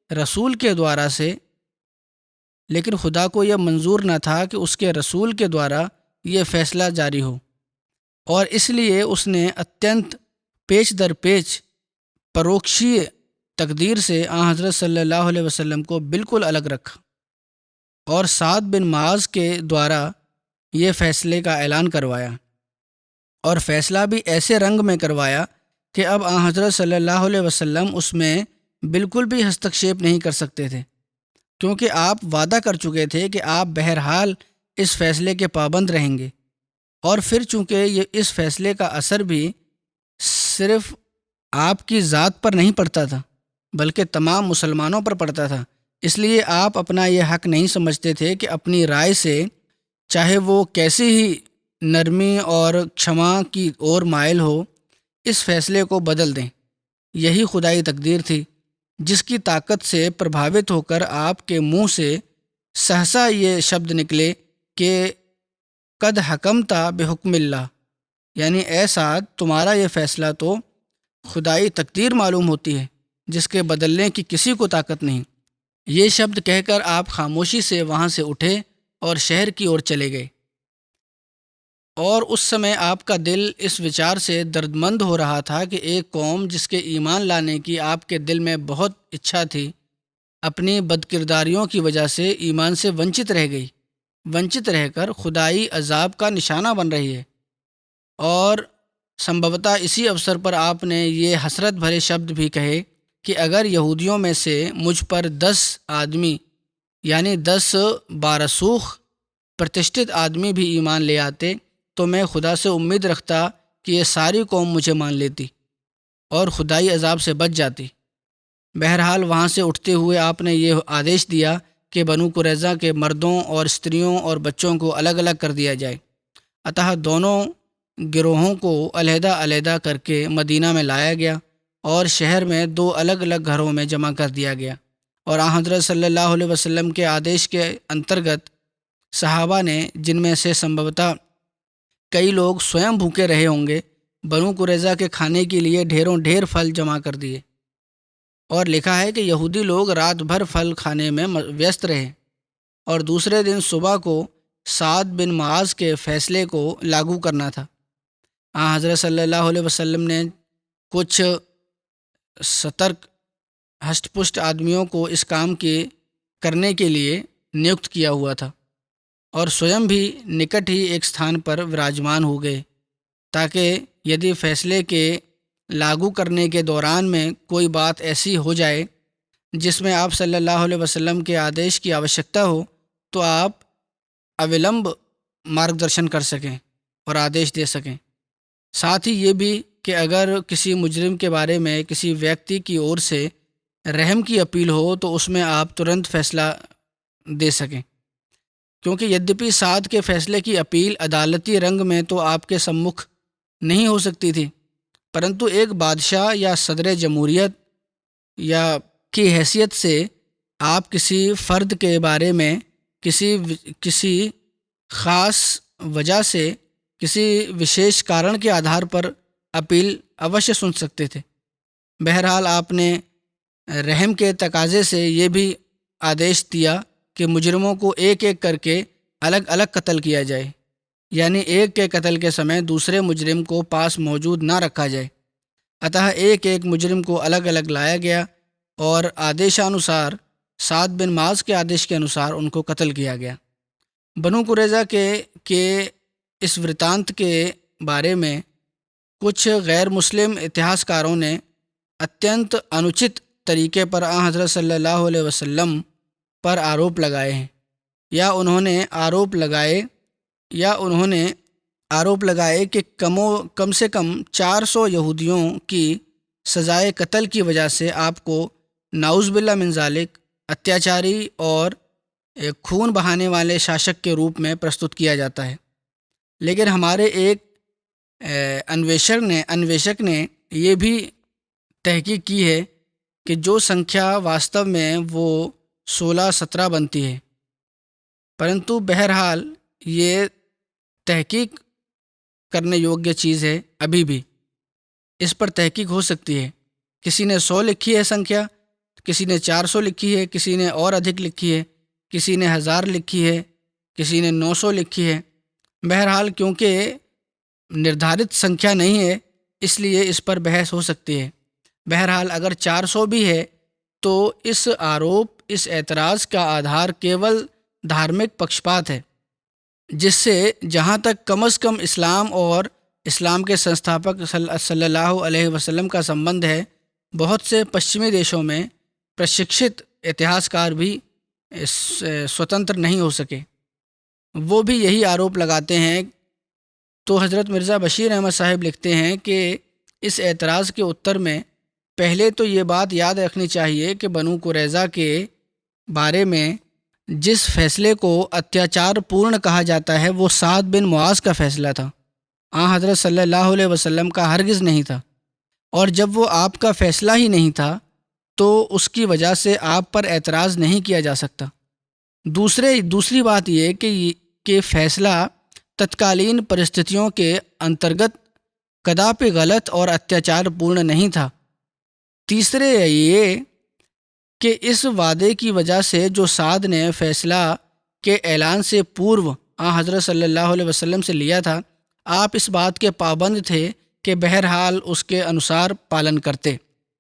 B: رسول کے دوارا سے لیکن خدا کو یہ منظور نہ تھا کہ اس کے رسول کے دوارا یہ فیصلہ جاری ہو، اور اس لیے اس نے اتینت پیچ در پیچ پروکشی تقدیر سے حضرت صلی اللہ علیہ وسلم کو بالکل الگ رکھا، اور سعد بن معاذ کے دوارا یہ فیصلے کا اعلان کروایا، اور فیصلہ بھی ایسے رنگ میں کروایا کہ اب حضرت صلی اللہ علیہ وسلم اس میں بالکل بھی ہستکشیپ نہیں کر سکتے تھے، کیونکہ آپ وعدہ کر چکے تھے کہ آپ بہرحال اس فیصلے کے پابند رہیں گے، اور پھر چونکہ اس فیصلے کا اثر بھی صرف آپ کی ذات پر نہیں پڑتا تھا بلکہ تمام مسلمانوں پر پڑتا تھا، اس لیے آپ اپنا یہ حق نہیں سمجھتے تھے کہ اپنی رائے سے چاہے وہ کیسی ہی نرمی اور کھما کی اور مائل ہو اس فیصلے کو بدل دیں۔ یہی خدائی تقدیر تھی جس کی طاقت سے پربھاوت ہو کر آپ کے منہ سے سہسا یہ شبد نکلے کہ قد حکمتا بحکم اللہ، یعنی اے سعد تمہارا یہ فیصلہ تو خدائی تقدیر معلوم ہوتی ہے جس کے بدلنے کی کسی کو طاقت نہیں۔ یہ شبد کہہ کر آپ خاموشی سے وہاں سے اٹھے اور شہر کی اور چلے گئے، اور اس سمے آپ کا دل اس وچار سے دردمند ہو رہا تھا کہ ایک قوم جس کے ایمان لانے کی آپ کے دل میں بہت اچھا تھی اپنی بدکرداریوں کی وجہ سے ایمان سے ونچت رہ گئی، ونچت رہ کر خدائی عذاب کا نشانہ بن رہی ہے۔ اور سمبھوتہ اسی اوسر پر آپ نے یہ حسرت بھرے شبد بھی کہے کہ اگر یہودیوں میں سے مجھ پر 10 آدمی یعنی 10 بارسوخ پرتشٹھت آدمی بھی ایمان لے آتے تو میں خدا سے امید رکھتا کہ یہ ساری قوم مجھے مان لیتی اور خدائی عذاب سے بچ جاتی۔ بہرحال وہاں سے اٹھتے ہوئے آپ نے یہ آدیش دیا کہ بنو قریظہ کے مردوں اور استریوں اور بچوں کو الگ الگ کر دیا جائے۔ اتح دونوں گروہوں کو علیحدہ علیحدہ کر کے مدینہ میں لایا گیا اور شہر میں 2 الگ الگ گھروں میں جمع کر دیا گیا، اور حضرت صلی اللہ علیہ وسلم کے آدیش کے انترگت صحابہ نے، جن میں سے سمبھوتہ کئی لوگ سوئم بھوکے رہے ہوں گے، بنو قریظہ کے کھانے کے لیے ڈھیروں ڈھیر پھل جمع کر دیے، اور لکھا ہے کہ یہودی لوگ رات بھر پھل کھانے میں ویست رہے، اور دوسرے دن صبح کو سعد بن معاذ کے فیصلے کو لاگو کرنا تھا۔ حضرت صلی اللہ علیہ وسلم نے کچھ سترک ہشٹ پشٹ آدمیوں کو اس کام کے کرنے کے لیے نیوکت کیا ہوا تھا، اور سوئم بھی نکٹ ہی ایک ستھان پر وراجمان ہو گئے تاکہ یدی فیصلے کے لاگو کرنے کے دوران میں کوئی بات ایسی ہو جائے جس میں آپ صلی اللہ علیہ وسلم کے آدیش کی آوشکتا ہو تو آپ اولمب مارگدرشن کر سکیں اور آدیش دے سکیں۔ ساتھ ہی یہ بھی کہ اگر کسی مجرم کے بارے میں کسی ویکتی کی اور سے رحم کی اپیل ہو تو اس میں آپ ترنت فیصلہ دے سکیں، کیونکہ یدیپی سعد کے فیصلے کی اپیل عدالتی رنگ میں تو آپ کے سمکھ نہیں ہو سکتی تھی، پرنتو ایک بادشاہ یا صدر جمہوریت یا کی حیثیت سے آپ کسی فرد کے بارے میں کسی خاص وجہ سے کسی وشیش کارن کے آدھار پر اپیل اوشیہ سن سکتے تھے۔ بہرحال آپ نے رحم کے تقاضے سے یہ بھی آدیش دیا کہ مجرموں کو ایک ایک کر کے الگ الگ قتل کیا جائے، یعنی ایک کے قتل کے سمے دوسرے مجرم کو پاس موجود نہ رکھا جائے۔ اتح ایک ایک مجرم کو الگ الگ لایا گیا اور آدیشانوسار سعد بن معاذ کے آدیش کے انوسار ان کو قتل کیا گیا۔ بنو قریظہ کے اس ورتانت کے بارے میں کچھ غیر مسلم اتہاسکاروں نے اتینت انوچت طریقے پر حضرت صلی اللہ علیہ وسلم پر آروپ لگائے ہیں، یا انہوں نے آروپ لگائے کہ کم سے کم 400 یہودیوں کی سزائے قتل کی وجہ سے آپ کو نعوذ باللہ من ذالک اتیاچاری اور خون بہانے والے شاشک کے روپ میں پرستت کیا جاتا ہے۔ لیکن ہمارے ایک انویشک نے یہ بھی تحقیق کی ہے کہ جو سنکھیا واستو میں وہ 16-17 بنتی ہے، پرنتو بہرحال یہ تحقیق کرنے یوگیہ چیز ہے، ابھی بھی اس پر تحقیق ہو سکتی ہے۔ کسی نے 100 لکھی ہے سنکھیا، کسی نے 400 لکھی ہے، کسی نے اور ادھک لکھی ہے، کسی نے 1000 لکھی ہے، کسی نے 900 لکھی ہے۔ بہرحال کیونکہ نردھارت سنکھیا نہیں ہے اس لیے اس پر بحث ہو سکتی ہے۔ بہرحال اگر 400 بھی ہے تو اس اعتراض کا آدھار کیول دھارمک پکشپات ہے، جس سے جہاں تک کم از کم اسلام اور اسلام کے سنستھاپک صلی اللہ علیہ وسلم کا سمبندھ ہے، بہت سے پشچمی دیشوں میں پرشکشت اتہاسکار بھی سوتنتر نہیں ہو سکے، وہ بھی یہی آروپ لگاتے ہیں۔ تو حضرت مرزا بشیر احمد صاحب لکھتے ہیں کہ اس اعتراض کے اتر میں پہلے تو یہ بات یاد رکھنی چاہیے کہ بنو قریظہ کے بارے میں جس فیصلے کو اتیاچار پورن کہا جاتا ہے وہ سعد بن معاذ کا فیصلہ تھا، حضرت صلی اللہ علیہ وسلم کا ہرگز نہیں تھا، اور جب وہ آپ کا فیصلہ ہی نہیں تھا تو اس کی وجہ سے آپ پر اعتراض نہیں کیا جا سکتا۔ دوسری بات یہ کہ فیصلہ تتکالین پرستتھیوں کے انترگت کداپی غلط اور اتیاچار پورن نہیں تھا۔ تیسرے یہ کہ اس وعدے کی وجہ سے جو سعد نے فیصلہ کے اعلان سے پورو حضرت صلی اللہ علیہ وسلم سے لیا تھا، آپ اس بات کے پابند تھے کہ بہرحال اس کے انوسار پالن کرتے۔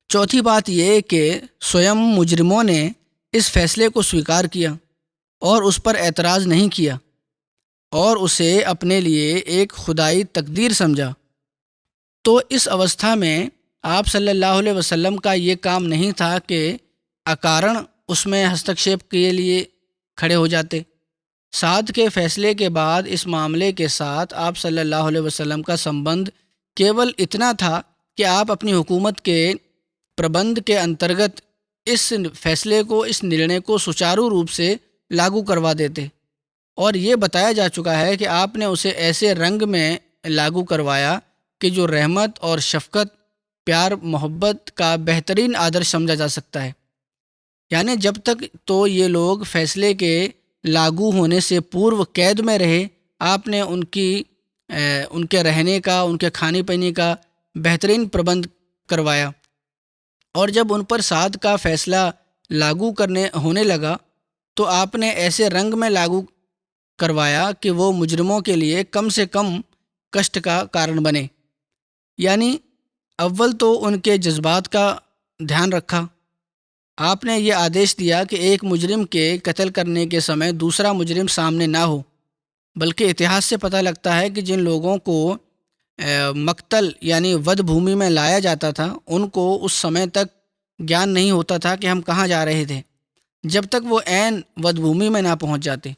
B: چوتھی بات یہ کہ سویم مجرموں نے اس فیصلے کو سویکار کیا اور اس پر اعتراض نہیں کیا اور اسے اپنے لیے ایک خدائی تقدیر سمجھا، تو اس اوستھا میں آپ صلی اللہ علیہ وسلم کا یہ کام نہیں تھا کہ اکارن اس میں ہستکشیپ کے لیے کھڑے ہو جاتے۔ سعد کے فیصلے کے بعد اس معاملے کے ساتھ آپ صلی اللہ علیہ وسلم کا سمبند کیول اتنا تھا کہ آپ اپنی حکومت کے پربند کے انترگت اس فیصلے کو، اس نرنے کو سچارو روپ سے لاگو کروا دیتے، اور یہ بتایا جا چکا ہے کہ آپ نے اسے ایسے رنگ میں لاگو کروایا کہ جو رحمت اور شفقت، پیار، محبت کا بہترین آدرش سمجھا جا سکتا ہے۔ یعنی جب تک تو یہ لوگ فیصلے کے لاگو ہونے سے پورو قید میں رہے، آپ نے ان کے رہنے کا، ان کے کھانے پینے کا بہترین پربند کروایا، اور جب ان پر سعد کا فیصلہ لاگو ہونے لگا تو آپ نے ایسے رنگ میں لاگو کروایا کہ وہ مجرموں کے لیے کم سے کم کشٹ کا کارن بنے۔ یعنی اول تو ان کے جذبات کا دھیان رکھا، آپ نے یہ آدیش دیا کہ ایک مجرم کے قتل کرنے کے سمے دوسرا مجرم سامنے نہ ہو، بلکہ اتہاس سے پتہ لگتا ہے کہ جن لوگوں کو مقتل یعنی ود بھومی میں لایا جاتا تھا ان کو اس سمے تک گیان نہیں ہوتا تھا کہ ہم کہاں جا رہے تھے جب تک وہ عین ود بھومی میں نہ پہنچ جاتے۔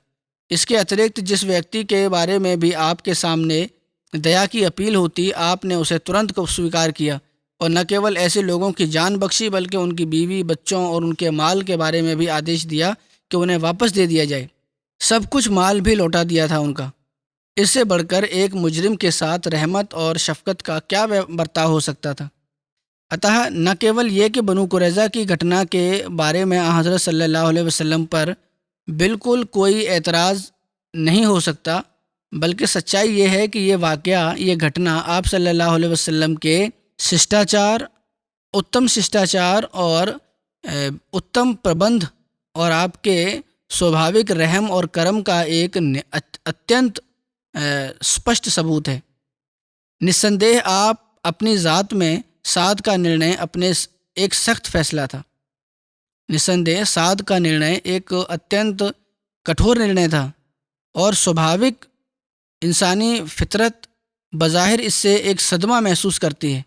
B: اس کے اترکت جس ویکتی کے بارے میں بھی آپ کے سامنے دیا کی اپیل ہوتی، آپ نے اسے ترنت سویکار کیا، اور نہ کیول ایسے لوگوں کی جان بخشی بلکہ ان کی بیوی، بچوں اور ان کے مال کے بارے میں بھی آدیش دیا کہ انہیں واپس دے دیا جائے۔ سب کچھ مال بھی لوٹا دیا تھا ان کا۔ اس سے بڑھ کر ایک مجرم کے ساتھ رحمت اور شفقت کا کیا برتاؤ ہو سکتا تھا؟ اتہ نہ کیول یہ کہ بنو قریظہ کی گھٹنا کے بارے میں حضرت صلی اللہ علیہ وسلم پر بالکل کوئی اعتراض نہیں ہو سکتا، بلکہ سچائی یہ ہے کہ یہ واقعہ، یہ گھٹنا آپ صلی اللہ علیہ وسلم کے اتم ششٹاچار اور اتم پربندھ اور آپ کے سوبھاوک رحم اور کرم کا ایک اتینت اسپشٹ ثبوت ہے۔ نسندیہ آپ اپنی ذات میں سعد کا نرنے اپنے ایک سخت فیصلہ تھا۔ نسندیہ سعد کا نرنے ایک اتینت کٹھور نرنے تھا، اور سوبھاوک انسانی فطرت بظاہر اس سے ایک صدمہ محسوس کرتی ہے،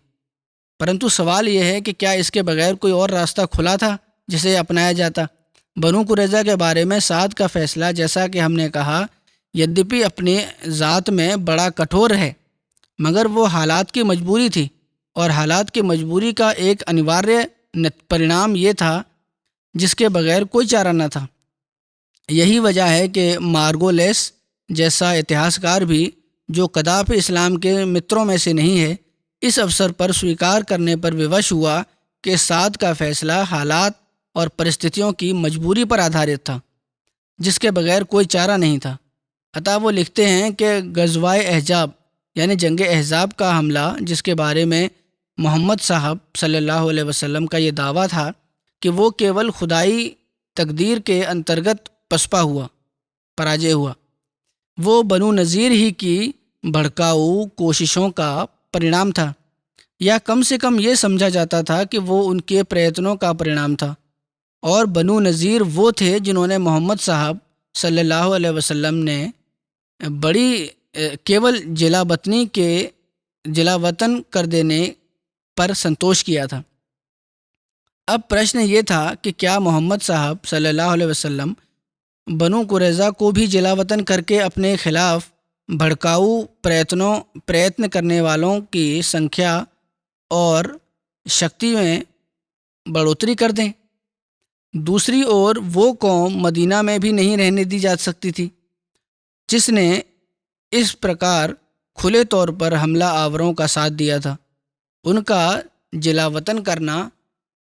B: پرنتو سوال یہ ہے کہ کیا اس کے بغیر کوئی اور راستہ کھلا تھا جسے اپنایا جاتا؟ بنو قریظہ کے بارے میں سعد کا فیصلہ، جیسا کہ ہم نے کہا، یدیپی اپنی ذات میں بڑا کٹھور ہے، مگر وہ حالات کی مجبوری تھی، اور حالات کی مجبوری کا ایک انواریہ پرینام یہ تھا جس کے بغیر کوئی چارہ نہ تھا۔ یہی وجہ ہے کہ مارگولیس جیسا اتہاسکار بھی، جو کداپی اسلام کے متروں میں سے نہیں ہے، اس اوسر پر سویکار کرنے پر ووش ہوا کہ سعد کا فیصلہ حالات اور پرستتھیوں کی مجبوری پر آدھارت تھا، جس کے بغیر کوئی چارہ نہیں تھا۔ عطا وہ لکھتے ہیں کہ غزوہ احزاب یعنی جنگ احزاب کا حملہ، جس کے بارے میں محمد صاحب صلی اللہ علیہ وسلم کا یہ دعویٰ تھا کہ وہ کیول خدائی تقدیر کے انترگت پسپا ہوا، پراجے ہوا، وہ بنو نذیر ہی کی بھڑکاؤ کوششوں کا پرینام تھا، یا کم سے کم یہ سمجھا جاتا تھا کہ وہ ان کے پریتنوں کا پرینام تھا، اور بنو نذیر وہ تھے جنہوں نے محمد صاحب صلی اللہ علیہ وسلم نے بڑی کیول جلا وطن کر دینے پر سنتوش کیا تھا۔ اب پرشن یہ تھا کہ کیا محمد صاحب صلی اللہ علیہ وسلم بنو قریظہ کو بھی جلا وطن کر کے اپنے خلاف بھڑکاؤ پریتن کرنے والوں کی سنکھیا اور شکتی میں بڑھوتری کر دیں۔ دوسری اور وہ قوم مدینہ میں بھی نہیں رہنے دی جا سکتی تھی جس نے اس پرکار کھلے طور پر حملہ آوروں کا ساتھ دیا تھا۔ ان کا جلا وطن کرنا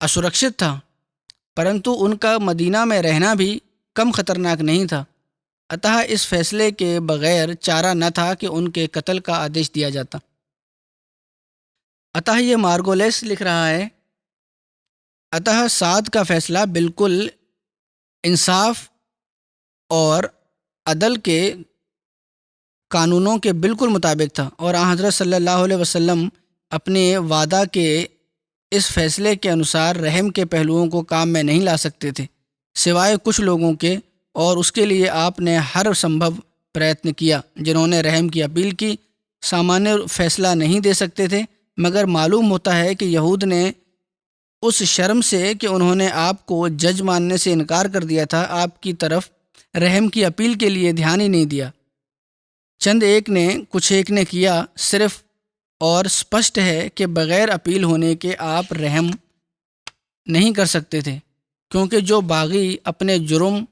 B: اسرکشت تھا، پرنتو ان کا مدینہ میں رہنا بھی کم خطرناک نہیں تھا۔ اتہ اس فیصلے کے بغیر چارہ نہ تھا کہ ان کے قتل کا آدیش دیا جاتا۔ اتہ یہ مارگولیس لکھ رہا ہے، اتہ سعد کا فیصلہ بالکل انصاف اور عدل کے قانونوں کے بالکل مطابق تھا، اور حضرت صلی اللہ علیہ وسلم اپنے وعدہ کے اس فیصلے کے انوسار رحم کے پہلوؤں کو کام میں نہیں لا سکتے تھے سوائے کچھ لوگوں کے، اور اس کے لیے آپ نے ہر سمبھو پریتن کیا۔ جنہوں نے رحم کی اپیل کی سامانیہ فیصلہ نہیں دے سکتے تھے، مگر معلوم ہوتا ہے کہ یہود نے اس شرم سے کہ انہوں نے آپ کو جج ماننے سے انکار کر دیا تھا، آپ کی طرف رحم کی اپیل کے لیے دھیان ہی نہیں دیا۔ چند ایک نے کچھ ایک نے کیا، صرف اور سپشٹ ہے کہ بغیر اپیل ہونے کے آپ رحم نہیں کر سکتے تھے، کیونکہ جو باغی اپنے جرم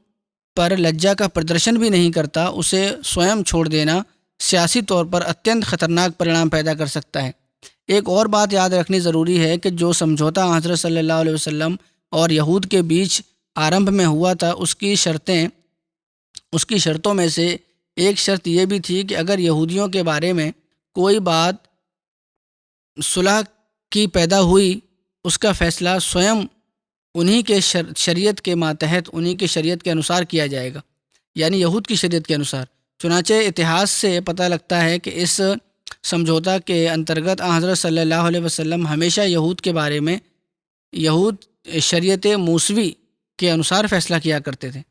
B: پر لجا کا پردرشن بھی نہیں کرتا، اسے سوئم چھوڑ دینا سیاسی طور پر اتنت خطرناک پرینام پیدا کر سکتا ہے۔ ایک اور بات یاد رکھنی ضروری ہے کہ جو سمجھوتا حضرت صلی اللہ علیہ وسلم اور یہود کے بیچ آرمبھ میں ہوا تھا، اس کی شرطوں میں سے ایک شرط یہ بھی تھی کہ اگر یہودیوں کے بارے میں کوئی بات صلح کی پیدا ہوئی، اس کا فیصلہ سوئم انہی کے شریعت کے ماتحت، انہی کے شریعت کے انوسار کیا جائے گا، یعنی یہود کی شریعت کے انوسار۔ چنانچہ اتہاس سے پتہ لگتا ہے کہ اس سمجھوتا کے انترگت حضرت صلی اللہ علیہ وسلم ہمیشہ یہود کے بارے میں یہود شریعت موسوی کے انوسار فیصلہ کیا کرتے تھے۔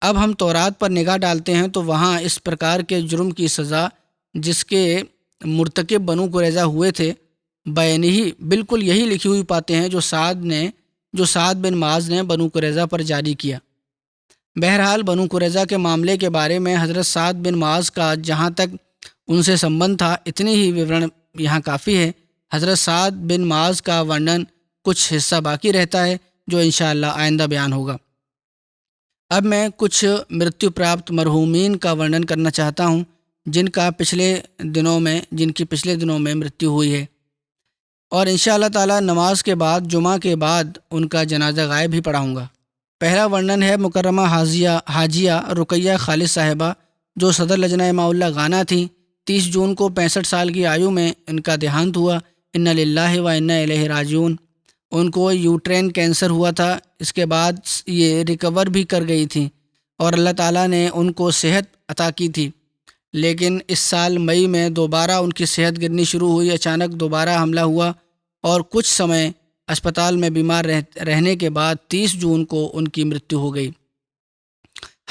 B: اب ہم تورات پر نگاہ ڈالتے ہیں تو وہاں اس پرکار کے جرم کی سزا جس کے مرتکب بنو قریظہ ہوئے تھے بیانی بالکل یہی لکھی ہوئی پاتے ہیں جو سعد بن معاذ نے بنو قریظہ پر جاری کیا۔ بہرحال بنو قریظہ کے معاملے کے بارے میں حضرت سعد بن معاذ کا جہاں تک ان سے سمبند تھا اتنی ہی وورن یہاں کافی ہے۔ حضرت سعد بن معاذ کا ورنن کچھ حصہ باقی رہتا ہے جو انشاءاللہ آئندہ بیان ہوگا۔ اب میں کچھ مرتیو پراپت مرحومین کا ورنن کرنا چاہتا ہوں جن کی پچھلے دنوں میں مرتیو ہوئی ہے، اور انشاءاللہ تعالی نماز کے بعد جمعہ کے بعد ان کا جنازہ غائب ہی پڑھاؤں گا۔ پہلا ورنن ہے مکرمہ حاجیہ رقیہ خالد صاحبہ جو صدر لجنہ اماء اللہ گانا تھیں۔ 30 جون کو 65 سال کی آیو میں ان کا دیہانت ہوا۔ انا للہ و انا الیہ راجعون۔ ان کو یوٹرین کینسر ہوا تھا، اس کے بعد یہ ریکور بھی کر گئی تھیں اور اللہ تعالیٰ نے ان کو صحت عطا کی تھی، لیکن اس سال مئی میں دوبارہ ان کی صحت گرنی شروع ہوئی۔ اچانک دوبارہ حملہ ہوا اور کچھ سمے اسپتال میں بیمار رہنے کے بعد 30 جون کو ان کی مرتیو ہو گئی۔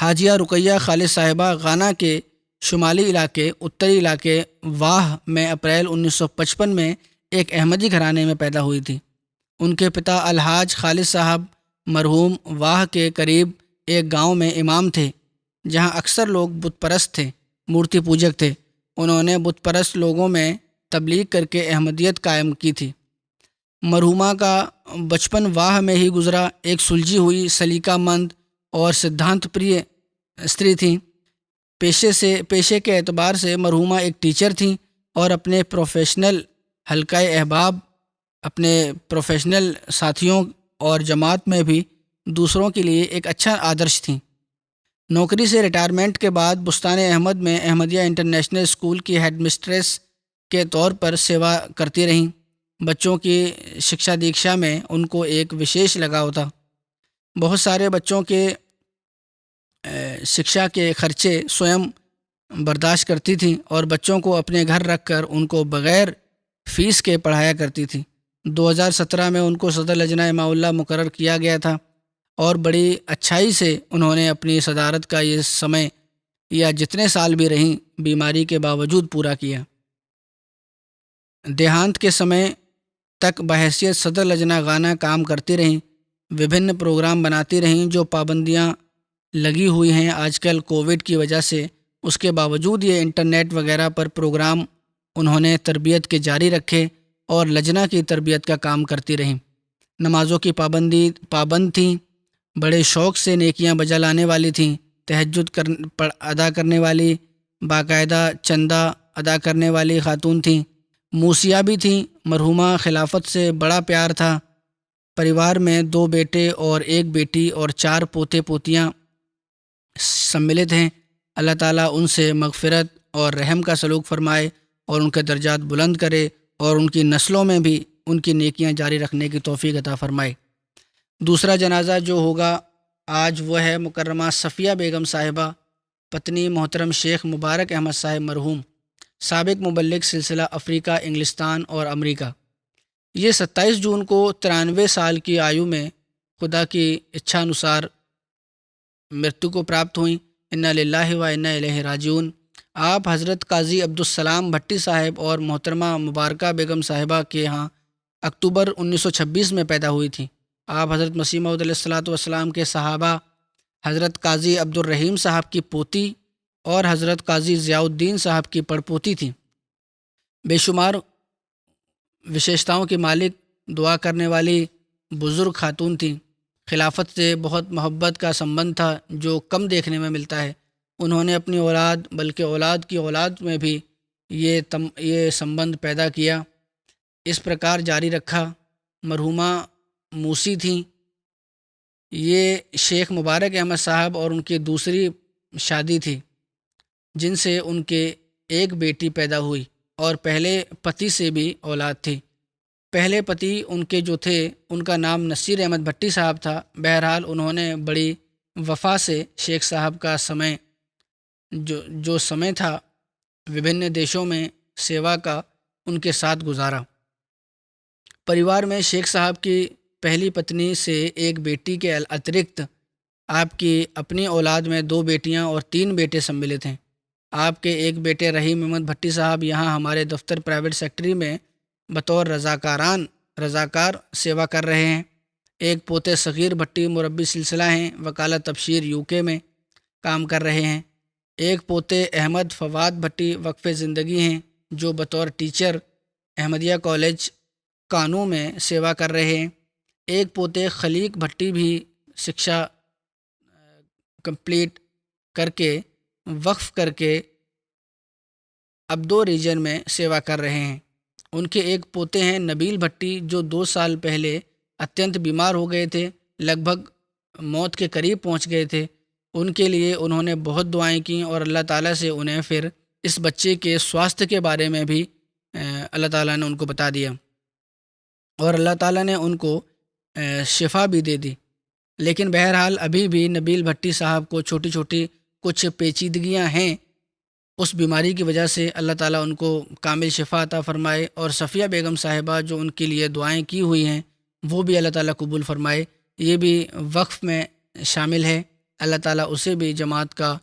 B: حاجیہ رقیہ خالد صاحبہ گانا کے شمالی علاقے اتری علاقے واہ میں اپریل 1955 میں ایک احمدی گھرانے میں پیدا ہوئی تھی۔ ان کے پتا الحاج خالد صاحب مرحوم واہ کے قریب ایک گاؤں میں امام تھے جہاں اکثر لوگ بت پرست تھے، مورتی پوجک تھے۔ انہوں نے بت پرست لوگوں میں تبلیغ کر کے احمدیت قائم کی تھی۔ مرحومہ کا بچپن واہ میں ہی گزرا۔ ایک سلجھی ہوئی، سلیقہ مند اور سدھانت پریہ استری تھیں۔ پیشے کے اعتبار سے مرحومہ ایک ٹیچر تھیں اور اپنے پروفیشنل حلقہ احباب، اپنے پروفیشنل ساتھیوں اور جماعت میں بھی دوسروں کے لیے ایک اچھا آدرش تھیں۔ نوکری سے ریٹائرمنٹ کے بعد بستان احمد میں احمدیہ انٹرنیشنل اسکول کی ہیڈ مسٹریس کے طور پر سیوا کرتی رہیں۔ بچوں کی شکشا دیکشا میں ان کو ایک وشیش لگاؤ تھا۔ بہت سارے بچوں کے شکشا کے خرچے سوئم برداشت کرتی تھیں اور بچوں کو اپنے گھر رکھ کر ان کو بغیر فیس کے پڑھایا کرتی تھی۔ 2017 میں ان کو صدر لجنہ اماء اللہ مقرر کیا گیا تھا اور بڑی اچھائی سے انہوں نے اپنی صدارت کا یہ سمے یا جتنے سال بھی رہیں بیماری کے باوجود پورا کیا۔ دیہانت کے سمے تک بحیثیت صدر لجنہ گانا کام کرتی رہیں، وبھن پروگرام بناتی رہیں۔ جو پابندیاں لگی ہوئی ہیں آج کل کووڈ کی وجہ سے، اس کے باوجود یہ انٹرنیٹ وغیرہ پر پروگرام انہوں نے تربیت کے جاری رکھے اور لجنا کی تربیت کا کام کرتی رہیں۔ نمازوں کی پابند تھیں، بڑے شوق سے نیکیاں بجا لانے والی تھیں، تہجد ادا کرنے والی، باقاعدہ چندہ ادا کرنے والی خاتون تھیں، موسیہ بھی تھیں۔ مرحومہ خلافت سے بڑا پیار تھا۔ پریوار میں 2 بیٹے اور 1 بیٹی اور 4 پوتے پوتیاں سملت ہیں۔ اللہ تعالیٰ ان سے مغفرت اور رحم کا سلوک فرمائے اور ان کے درجات بلند کرے اور ان کی نسلوں میں بھی ان کی نیکیاں جاری رکھنے کی توفیق عطا فرمائے۔ دوسرا جنازہ جو ہوگا آج وہ ہے مکرمہ صفیہ بیگم صاحبہ، پتنی محترم شیخ مبارک احمد صاحب مرحوم، سابق مبلغ سلسلہ افریقہ، انگلستان اور امریکہ۔ یہ 27 جون کو 93 سال کی آیو میں خدا کی اچھا انوسار مرتو کو پراپت ہوئیں۔ انا للہ و انا الیہ راجعون۔ آپ حضرت قاضی عبدالسلام بھٹی صاحب اور محترمہ مبارکہ بیگم صاحبہ کے ہاں اکتوبر 1926 میں پیدا ہوئی تھیں۔ آپ حضرت مسیح موعود علیہ الصلوۃ والسلام کے صحابہ حضرت قاضی عبدالرحیم صاحب کی پوتی اور حضرت قاضی ضیاء الدین صاحب کی پڑپوتی تھیں۔ بے شمار وشیشتاؤں کی مالک، دعا کرنے والی بزرگ خاتون تھیں۔ خلافت سے بہت محبت کا سمبند تھا جو کم دیکھنے میں ملتا ہے۔ انہوں نے اپنی اولاد بلکہ اولاد کی اولاد میں بھی یہ سمبند پیدا کیا، اس پرکار جاری رکھا۔ مرحومہ موسی تھیں۔ یہ شیخ مبارک احمد صاحب اور ان کی دوسری شادی تھی جن سے ان کے 1 بیٹی پیدا ہوئی اور پہلے پتی سے بھی اولاد تھی۔ پہلے پتی ان کے جو تھے ان کا نام نصیر احمد بھٹی صاحب تھا۔ بہرحال انہوں نے بڑی وفا سے شیخ صاحب کا جو سمے تھا وبھن دیشوں میں سیوا کا ان کے ساتھ گزارا۔ پریوار میں شیخ صاحب کی پہلی پتنی سے 1 بیٹی کے اترکت آپ کی اپنی اولاد میں 2 بیٹیاں اور 3 بیٹے سملت ہیں۔ آپ کے 1 بیٹے رحیم احمد بھٹی صاحب یہاں ہمارے دفتر پرائیویٹ سیکٹری میں بطور رضاکار سیوا کر رہے ہیں۔ 1 پوتے صغیر بھٹی مربی سلسلہ ہیں، وکالت تبشیر UK میں کام کر رہے ہیں۔ 1 پوتے احمد فواد بھٹی وقف زندگی ہیں جو بطور ٹیچر احمدیہ کالج کانو میں سیوا کر رہے ہیں۔ 1 پوتے خلیق بھٹی بھی شکشا کمپلیٹ کر کے وقف کر کے ابدو ریجن میں سیوا کر رہے ہیں۔ ان کے 1 پوتے ہیں نبیل بھٹی جو 2 سال پہلے اتنت بیمار ہو گئے تھے، لگ بھگ موت کے قریب پہنچ گئے تھے۔ ان کے لیے انہوں نے بہت دعائیں کیں اور اللہ تعالیٰ سے انہیں پھر اس بچے کے سواستھ کے بارے میں بھی اللہ تعالیٰ نے ان کو بتا دیا اور اللہ تعالیٰ نے ان کو شفا بھی دے دی۔ لیکن بہرحال ابھی بھی نبیل بھٹی صاحب کو چھوٹی چھوٹی کچھ پیچیدگیاں ہیں، اس بیماری کی وجہ سے اللہ تعالیٰ ان کو کامل شفا عطا فرمائے، اور صفیہ بیگم صاحبہ جو ان کے لیے دعائیں کی ہوئی ہیں وہ بھی اللہ تعالیٰ قبول فرمائے۔ یہ بھی وقف میں شامل ہے، اللہ تعالیٰ اسے بھی جماعت کا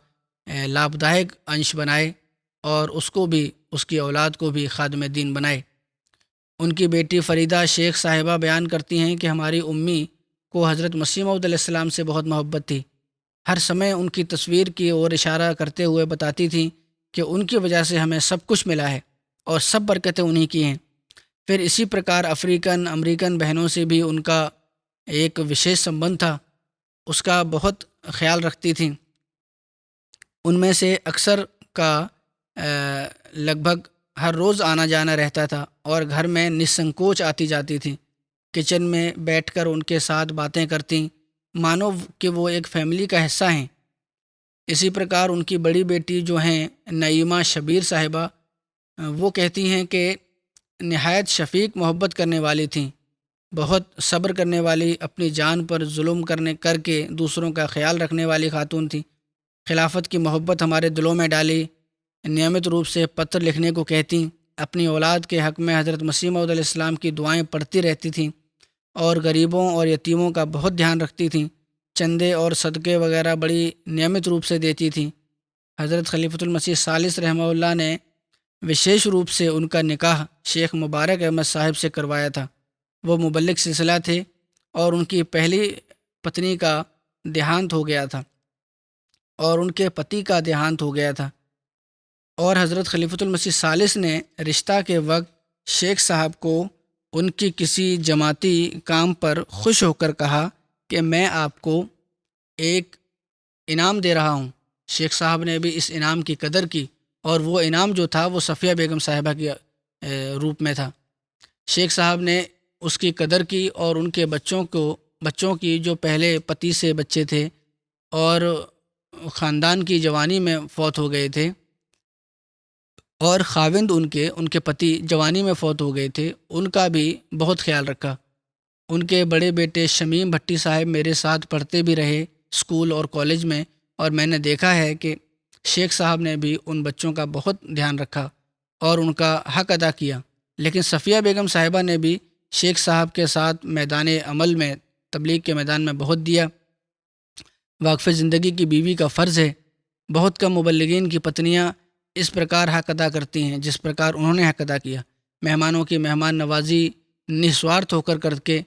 B: لابھدائک انش بنائے اور اس کو بھی، اس کی اولاد کو بھی خادم دین بنائے۔ ان کی بیٹی فریدہ شیخ صاحبہ بیان کرتی ہیں کہ ہماری امی کو حضرت مسیح موعود علیہ السلام سے بہت محبت تھی۔ ہر سمے ان کی تصویر کی اور اشارہ کرتے ہوئے بتاتی تھیں کہ ان کی وجہ سے ہمیں سب کچھ ملا ہے اور سب برکتیں انہی کی ہیں۔ پھر اسی پرکار امریکن بہنوں سے بھی ان کا ایک وشیش سمبند تھا، اس کا بہت خیال رکھتی تھیں۔ ان میں سے اکثر کا لگ بھگ ہر روز آنا جانا رہتا تھا اور گھر میں نسنکوچ آتی جاتی تھیں۔ کچن میں بیٹھ کر ان کے ساتھ باتیں کرتیں، مانو کہ وہ ایک فیملی کا حصہ ہیں۔ اسی پرکار ان کی بڑی بیٹی جو ہیں نعیمہ شبیر صاحبہ، وہ کہتی ہیں کہ نہایت شفیق محبت کرنے والی تھیں، بہت صبر کرنے والی، اپنی جان پر ظلم کر کے دوسروں کا خیال رکھنے والی خاتون تھیں۔ خلافت کی محبت ہمارے دلوں میں ڈالی، نیمت روپ سے پتر لکھنے کو کہتیں، اپنی اولاد کے حق میں حضرت مسیح موعود علیہ السلام کی دعائیں پڑھتی رہتی تھیں اور غریبوں اور یتیموں کا بہت دھیان رکھتی تھیں۔ چندے اور صدقے وغیرہ بڑی نیمت روپ سے دیتی تھیں۔ حضرت خلیفۃ المسیح ثالث رحمہ اللہ نے وشیش روپ سے ان کا نکاح شیخ مبارک احمد صاحب سے کروایا تھا۔ وہ مبلغ سلسلہ تھے اور ان کی پہلی پتنی کا دیہانت ہو گیا تھا اور ان کے پتی کا دیہانت ہو گیا تھا، اور حضرت خلیفۃ المسیح ثالث نے رشتہ کے وقت شیخ صاحب کو ان کی کسی جماعتی کام پر خوش ہو کر کہا کہ میں آپ کو ایک انعام دے رہا ہوں۔ شیخ صاحب نے بھی اس انعام کی قدر کی، اور وہ انعام جو تھا وہ صفیہ بیگم صاحبہ کے روپ میں تھا۔ شیخ صاحب نے اس کی قدر کی اور ان کے بچوں کی جو پہلے پتی سے بچے تھے اور خاندان کی جوانی میں فوت ہو گئے تھے، اور خاوند ان کے پتی جوانی میں فوت ہو گئے تھے، ان کا بھی بہت خیال رکھا۔ ان کے بڑے بیٹے شمیم بھٹی صاحب میرے ساتھ پڑھتے بھی رہے اسکول اور کالج میں، اور میں نے دیکھا ہے کہ شیخ صاحب نے بھی ان بچوں کا بہت دھیان رکھا اور ان کا حق ادا کیا۔ لیکن صفیہ بیگم صاحبہ نے بھی شیخ صاحب کے ساتھ میدان عمل میں، تبلیغ کے میدان میں بہت دیا۔ واقف زندگی کی بیوی کا فرض ہے۔ بہت کم مبلغین کی پتنیاں اس پرکار حق ادا کرتی ہیں جس پرکار انہوں نے حق ادا کیا۔ مہمانوں کی مہمان نوازی نسوارتھ ہو کر کے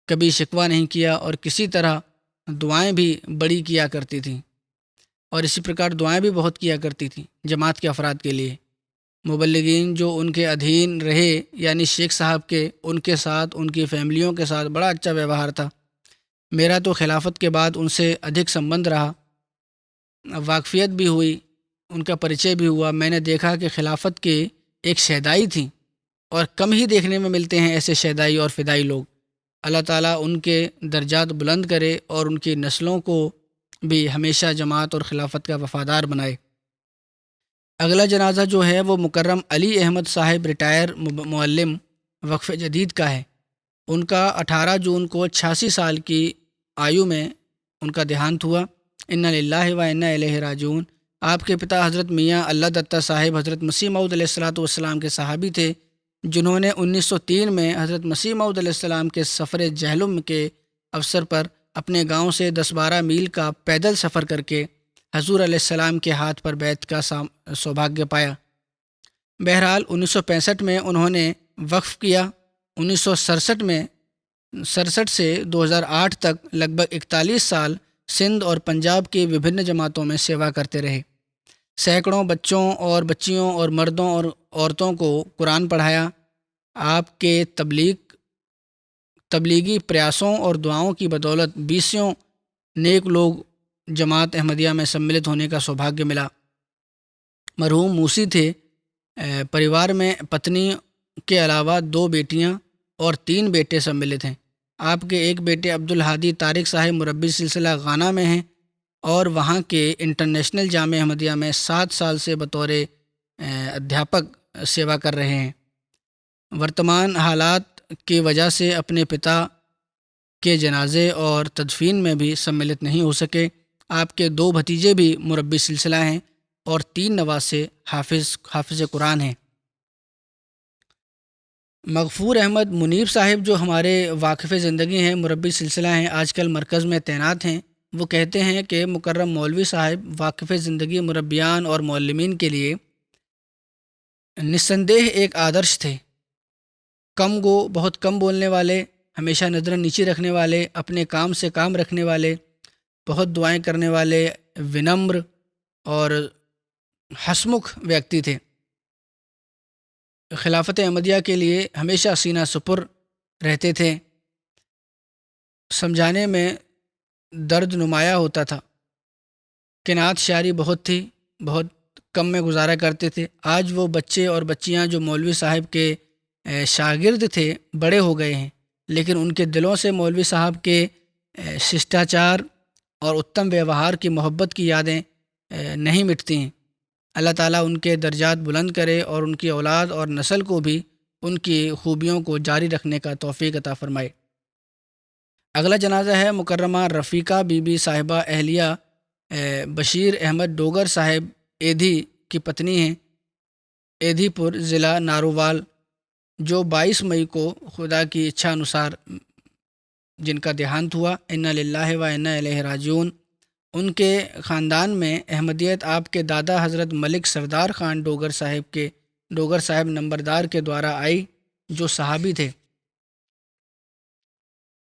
B: کبھی شکوہ نہیں کیا، اور کسی طرح دعائیں بھی بڑی کیا کرتی تھیں، اور اسی پرکار دعائیں بھی بہت کیا کرتی تھیں جماعت کے افراد کے لیے۔ مبلغین جو ان کے ادھین رہے، یعنی شیخ صاحب کے، ان کے ساتھ، ان کی فیملیوں کے ساتھ بڑا اچھا ویوہار تھا۔ میرا تو خلافت کے بعد ان سے ادھک سمبند رہا، واقفیت بھی ہوئی، ان کا پریچے بھی ہوا۔ میں نے دیکھا کہ خلافت کے ایک شہدائی تھیں، اور کم ہی دیکھنے میں ملتے ہیں ایسے شہدائی اور فدائی لوگ۔ اللہ تعالیٰ ان کے درجات بلند کرے اور ان کی نسلوں کو بھی ہمیشہ جماعت اور خلافت کا وفادار بنائے۔ اگلا جنازہ جو ہے وہ مکرم علی احمد صاحب ریٹائر معلم وقف جدید کا ہے۔ ان کا 18 جون کو 86 سال کی آیو میں ان کا دیہانت ہوا۔ انا للہ و انا الیہ راجعون۔ آپ کے پتا حضرت میاں اللہ دتہ صاحب حضرت مسیح موعود علیہ الصلوۃ والسلام کے صحابی تھے، جنہوں نے 1903 میں حضرت مسیح موعود علیہ السلام کے سفر جہلم کے اوسر پر اپنے گاؤں سے 10-12 میل کا پیدل سفر کر کے حضور علیہ السلام کے ہاتھ پر بیعت کا سوبھاگیہ پایا۔ بہرحال 1965 میں انہوں نے وقف کیا۔ 1967 سے 2008 تک لگ بھگ 41 سال سندھ اور پنجاب کی وبھن جماعتوں میں سیوا کرتے رہے۔ سینکڑوں بچوں اور بچیوں اور مردوں اور عورتوں کو قرآن پڑھایا۔ آپ کے تبلیغی پریاسوں اور دعاؤں کی بدولت 20 نیک لوگ جماعت احمدیہ میں سملت ہونے کا سوبھاگیہ ملا۔ مرحوم موسی تھے۔ پریوار میں پتنی کے علاوہ 2 بیٹیاں اور 3 بیٹے سملت ہیں۔ آپ کے ایک بیٹے عبدالہادی طارق صاحب مربی سلسلہ غانا میں ہیں، اور وہاں کے انٹرنیشنل جامعہ احمدیہ میں 7 سال سے بطور ادھیاپک سیوا کر رہے ہیں۔ ورتمان حالات کی وجہ سے اپنے پتا کے جنازے اور تدفین میں بھی سملت نہیں ہو سکے۔ آپ کے 2 بھتیجے بھی مربی سلسلہ ہیں، اور 3 نواسے حافظ قرآن ہیں۔ مغفور احمد منیب صاحب جو ہمارے واقف زندگی ہیں، مربی سلسلہ ہیں، آج کل مرکز میں تعینات ہیں، وہ کہتے ہیں کہ مکرم مولوی صاحب واقف زندگی مربیان اور معلمین کے لیے نسندہ ایک آدرش تھے۔ کم گو، بہت کم بولنے والے، ہمیشہ نظر نیچی رکھنے والے، اپنے کام سے کام رکھنے والے، بہت دعائیں کرنے والے، ونمر اور ہسمکھ ویکتی تھے۔ خلافت احمدیہ کے لیے ہمیشہ سینہ سپر رہتے تھے۔ سمجھانے میں درد نمایاں ہوتا تھا۔ قناعت شعری بہت تھی، بہت کم میں گزارا کرتے تھے۔ آج وہ بچے اور بچیاں جو مولوی صاحب کے شاگرد تھے بڑے ہو گئے ہیں، لیکن ان کے دلوں سے مولوی صاحب کے ششٹاچار اور اتم ویوہار کی محبت کی یادیں نہیں مٹتی ہیں۔ اللہ تعالیٰ ان کے درجات بلند کرے اور ان کی اولاد اور نسل کو بھی ان کی خوبیوں کو جاری رکھنے کا توفیق عطا فرمائے۔ اگلا جنازہ ہے مکرمہ رفیقہ بی بی صاحبہ اہلیہ بشیر احمد ڈوگر صاحب ایدھی کی پتنی ہیں، ایدھی پور ضلع نارووال، جو 22 مئی کو خدا کی اچھا انوسار جن کا دیہانت ہوا۔ انا للہ و انا الیہ راجعون۔ ان کے خاندان میں احمدیت آپ کے دادا حضرت ملک سردار خان ڈوگر صاحب نمبردار کے دوارا آئی، جو صحابی تھے۔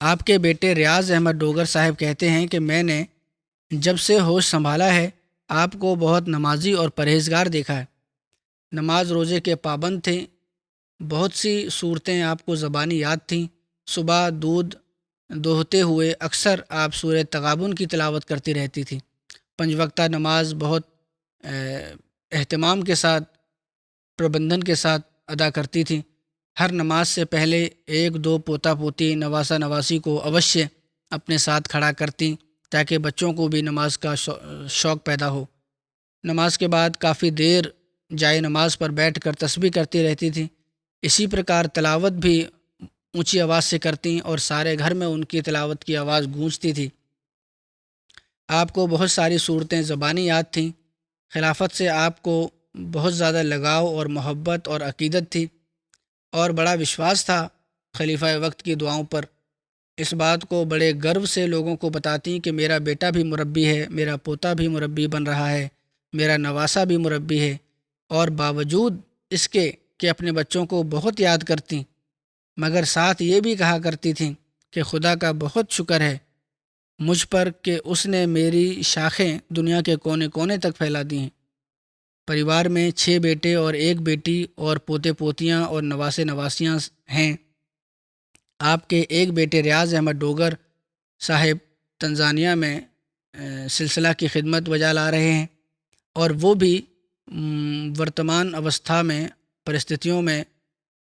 B: آپ کے بیٹے ریاض احمد ڈوگر صاحب کہتے ہیں کہ میں نے جب سے ہوش سنبھالا ہے آپ کو بہت نمازی اور پرہیزگار دیکھا ہے۔ نماز روزے کے پابند تھے، بہت سی صورتیں آپ کو زبانی یاد تھیں۔ صبح دودھ دوہتے ہوئے اکثر آپ سورہ تغابن کی تلاوت کرتی رہتی تھی۔ 5 وقتہ نماز بہت اہتمام کے ساتھ، پربندھن کے ساتھ ادا کرتی تھی۔ ہر نماز سے پہلے 1-2 پوتا پوتی نواسا نواسی کو اوشیہ اپنے ساتھ کھڑا کرتی تاکہ بچوں کو بھی نماز کا شوق پیدا ہو۔ نماز کے بعد کافی دیر جائے نماز پر بیٹھ کر تسبیح کرتی رہتی تھی۔ اسی پرکار تلاوت بھی اونچی آواز سے کرتیں اور سارے گھر میں ان کی تلاوت کی آواز گونجتی تھی۔ آپ کو بہت ساری صورتیں زبانی یاد تھیں۔ خلافت سے آپ کو بہت زیادہ لگاؤ اور محبت اور عقیدت تھی اور بڑا وشواس تھا خلیفہ وقت کی دعاؤں پر۔ اس بات کو بڑے گرو سے لوگوں کو بتاتی کہ میرا بیٹا بھی مربی ہے، میرا پوتا بھی مربی بن رہا ہے، میرا نواسا بھی مربی ہے، اور باوجود اس کے کہ اپنے بچوں کو بہت یاد کرتیں، مگر ساتھ یہ بھی کہا کرتی تھیں کہ خدا کا بہت شکر ہے مجھ پر کہ اس نے میری شاخیں دنیا کے کونے کونے تک پھیلا دی ہیں۔ پریوار میں 6 بیٹے اور 1 بیٹی اور پوتے پوتیاں اور نواسے نواسیاں ہیں۔ آپ کے ایک بیٹے ریاض احمد ڈوگر صاحب تنزانیہ میں سلسلہ کی خدمت بجا لا رہے ہیں، اور وہ بھی ورتمان اوستھا میں پرستتھیوں میں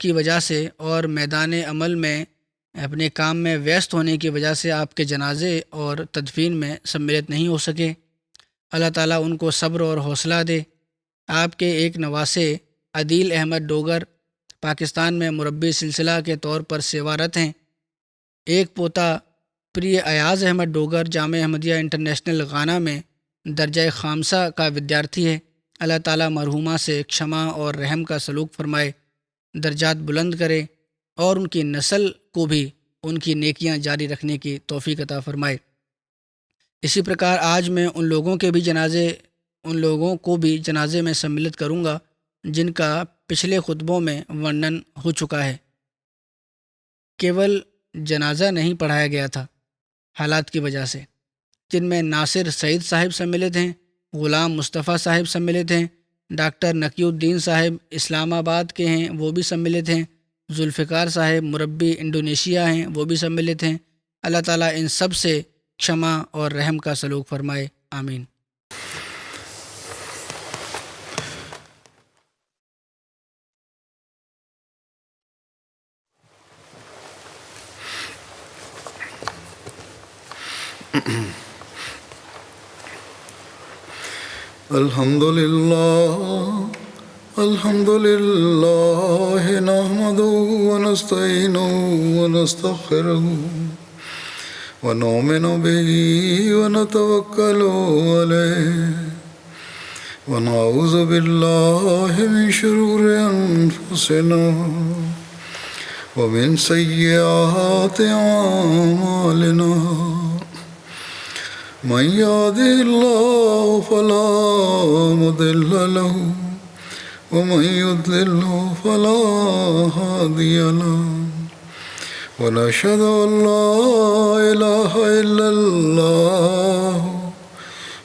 B: کی وجہ سے اور میدان عمل میں اپنے کام میں ویست ہونے کی وجہ سے آپ کے جنازے اور تدفین میں سملت نہیں ہو سکے۔ اللہ تعالیٰ ان کو صبر اور حوصلہ دے۔ آپ کے ایک نواسے عدیل احمد ڈوگر پاکستان میں مربی سلسلہ کے طور پر سیوارت ہیں۔ ایک پوتا پری ایاز احمد ڈوگر جامعہ احمدیہ انٹرنیشنل غانا میں درجہ خامسہ کا ودیارتھی ہے۔ اللہ تعالیٰ مرحومہ سے کشمہ اور رحم کا سلوک فرمائے، درجات بلند کرے اور ان کی نسل کو بھی ان کی نیکیاں جاری رکھنے کی توفیق عطا فرمائے۔ اسی پرکار آج میں ان لوگوں کو بھی جنازے میں سملت کروں گا جن کا پچھلے خطبوں میں ورنن ہو چکا ہے۔ کیول جنازہ نہیں پڑھایا گیا تھا حالات کی وجہ سے، جن میں ناصر سعید صاحب سملت ہیں، غلام مصطفیٰ صاحب سملت ہیں، ڈاکٹر نقی الدین صاحب اسلام آباد کے ہیں، وہ بھی سملت ہیں، ذوالفقار صاحب مربی انڈونیشیا ہیں، وہ بھی سملت ہیں۔ اللہ تعالیٰ ان سب سے کشمہ اور رحم کا سلوک فرمائے، آمین۔
A: الحمد لله نحمده ونستعينه ونستغفره ونؤمن به ونتوكل عليه ونعوذ بالله من شرور أنفسنا ومن سيئات أعمالنا من يهده الله فلا مضل له ومن يضلل فلا هادي له ونشهد أن لا إله إلا الله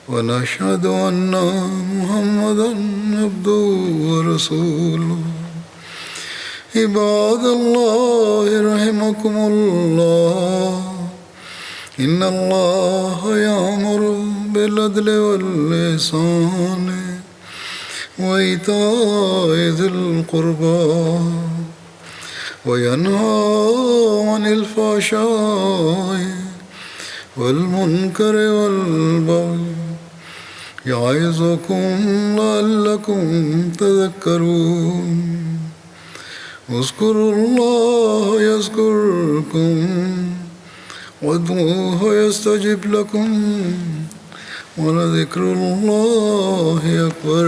A: ونشهد أن محمدا عبده ورسوله عباد الله رحمكم الله إن الله يأمر بالعدل والإحسان وإيتاء ذي القربى وينهى عن الفحشاء والمنكر والبغي يعظكم لعلكم تذكرون اذكروا الله يذكركم وادعوه يستجب لكم ولذكر الله أكبر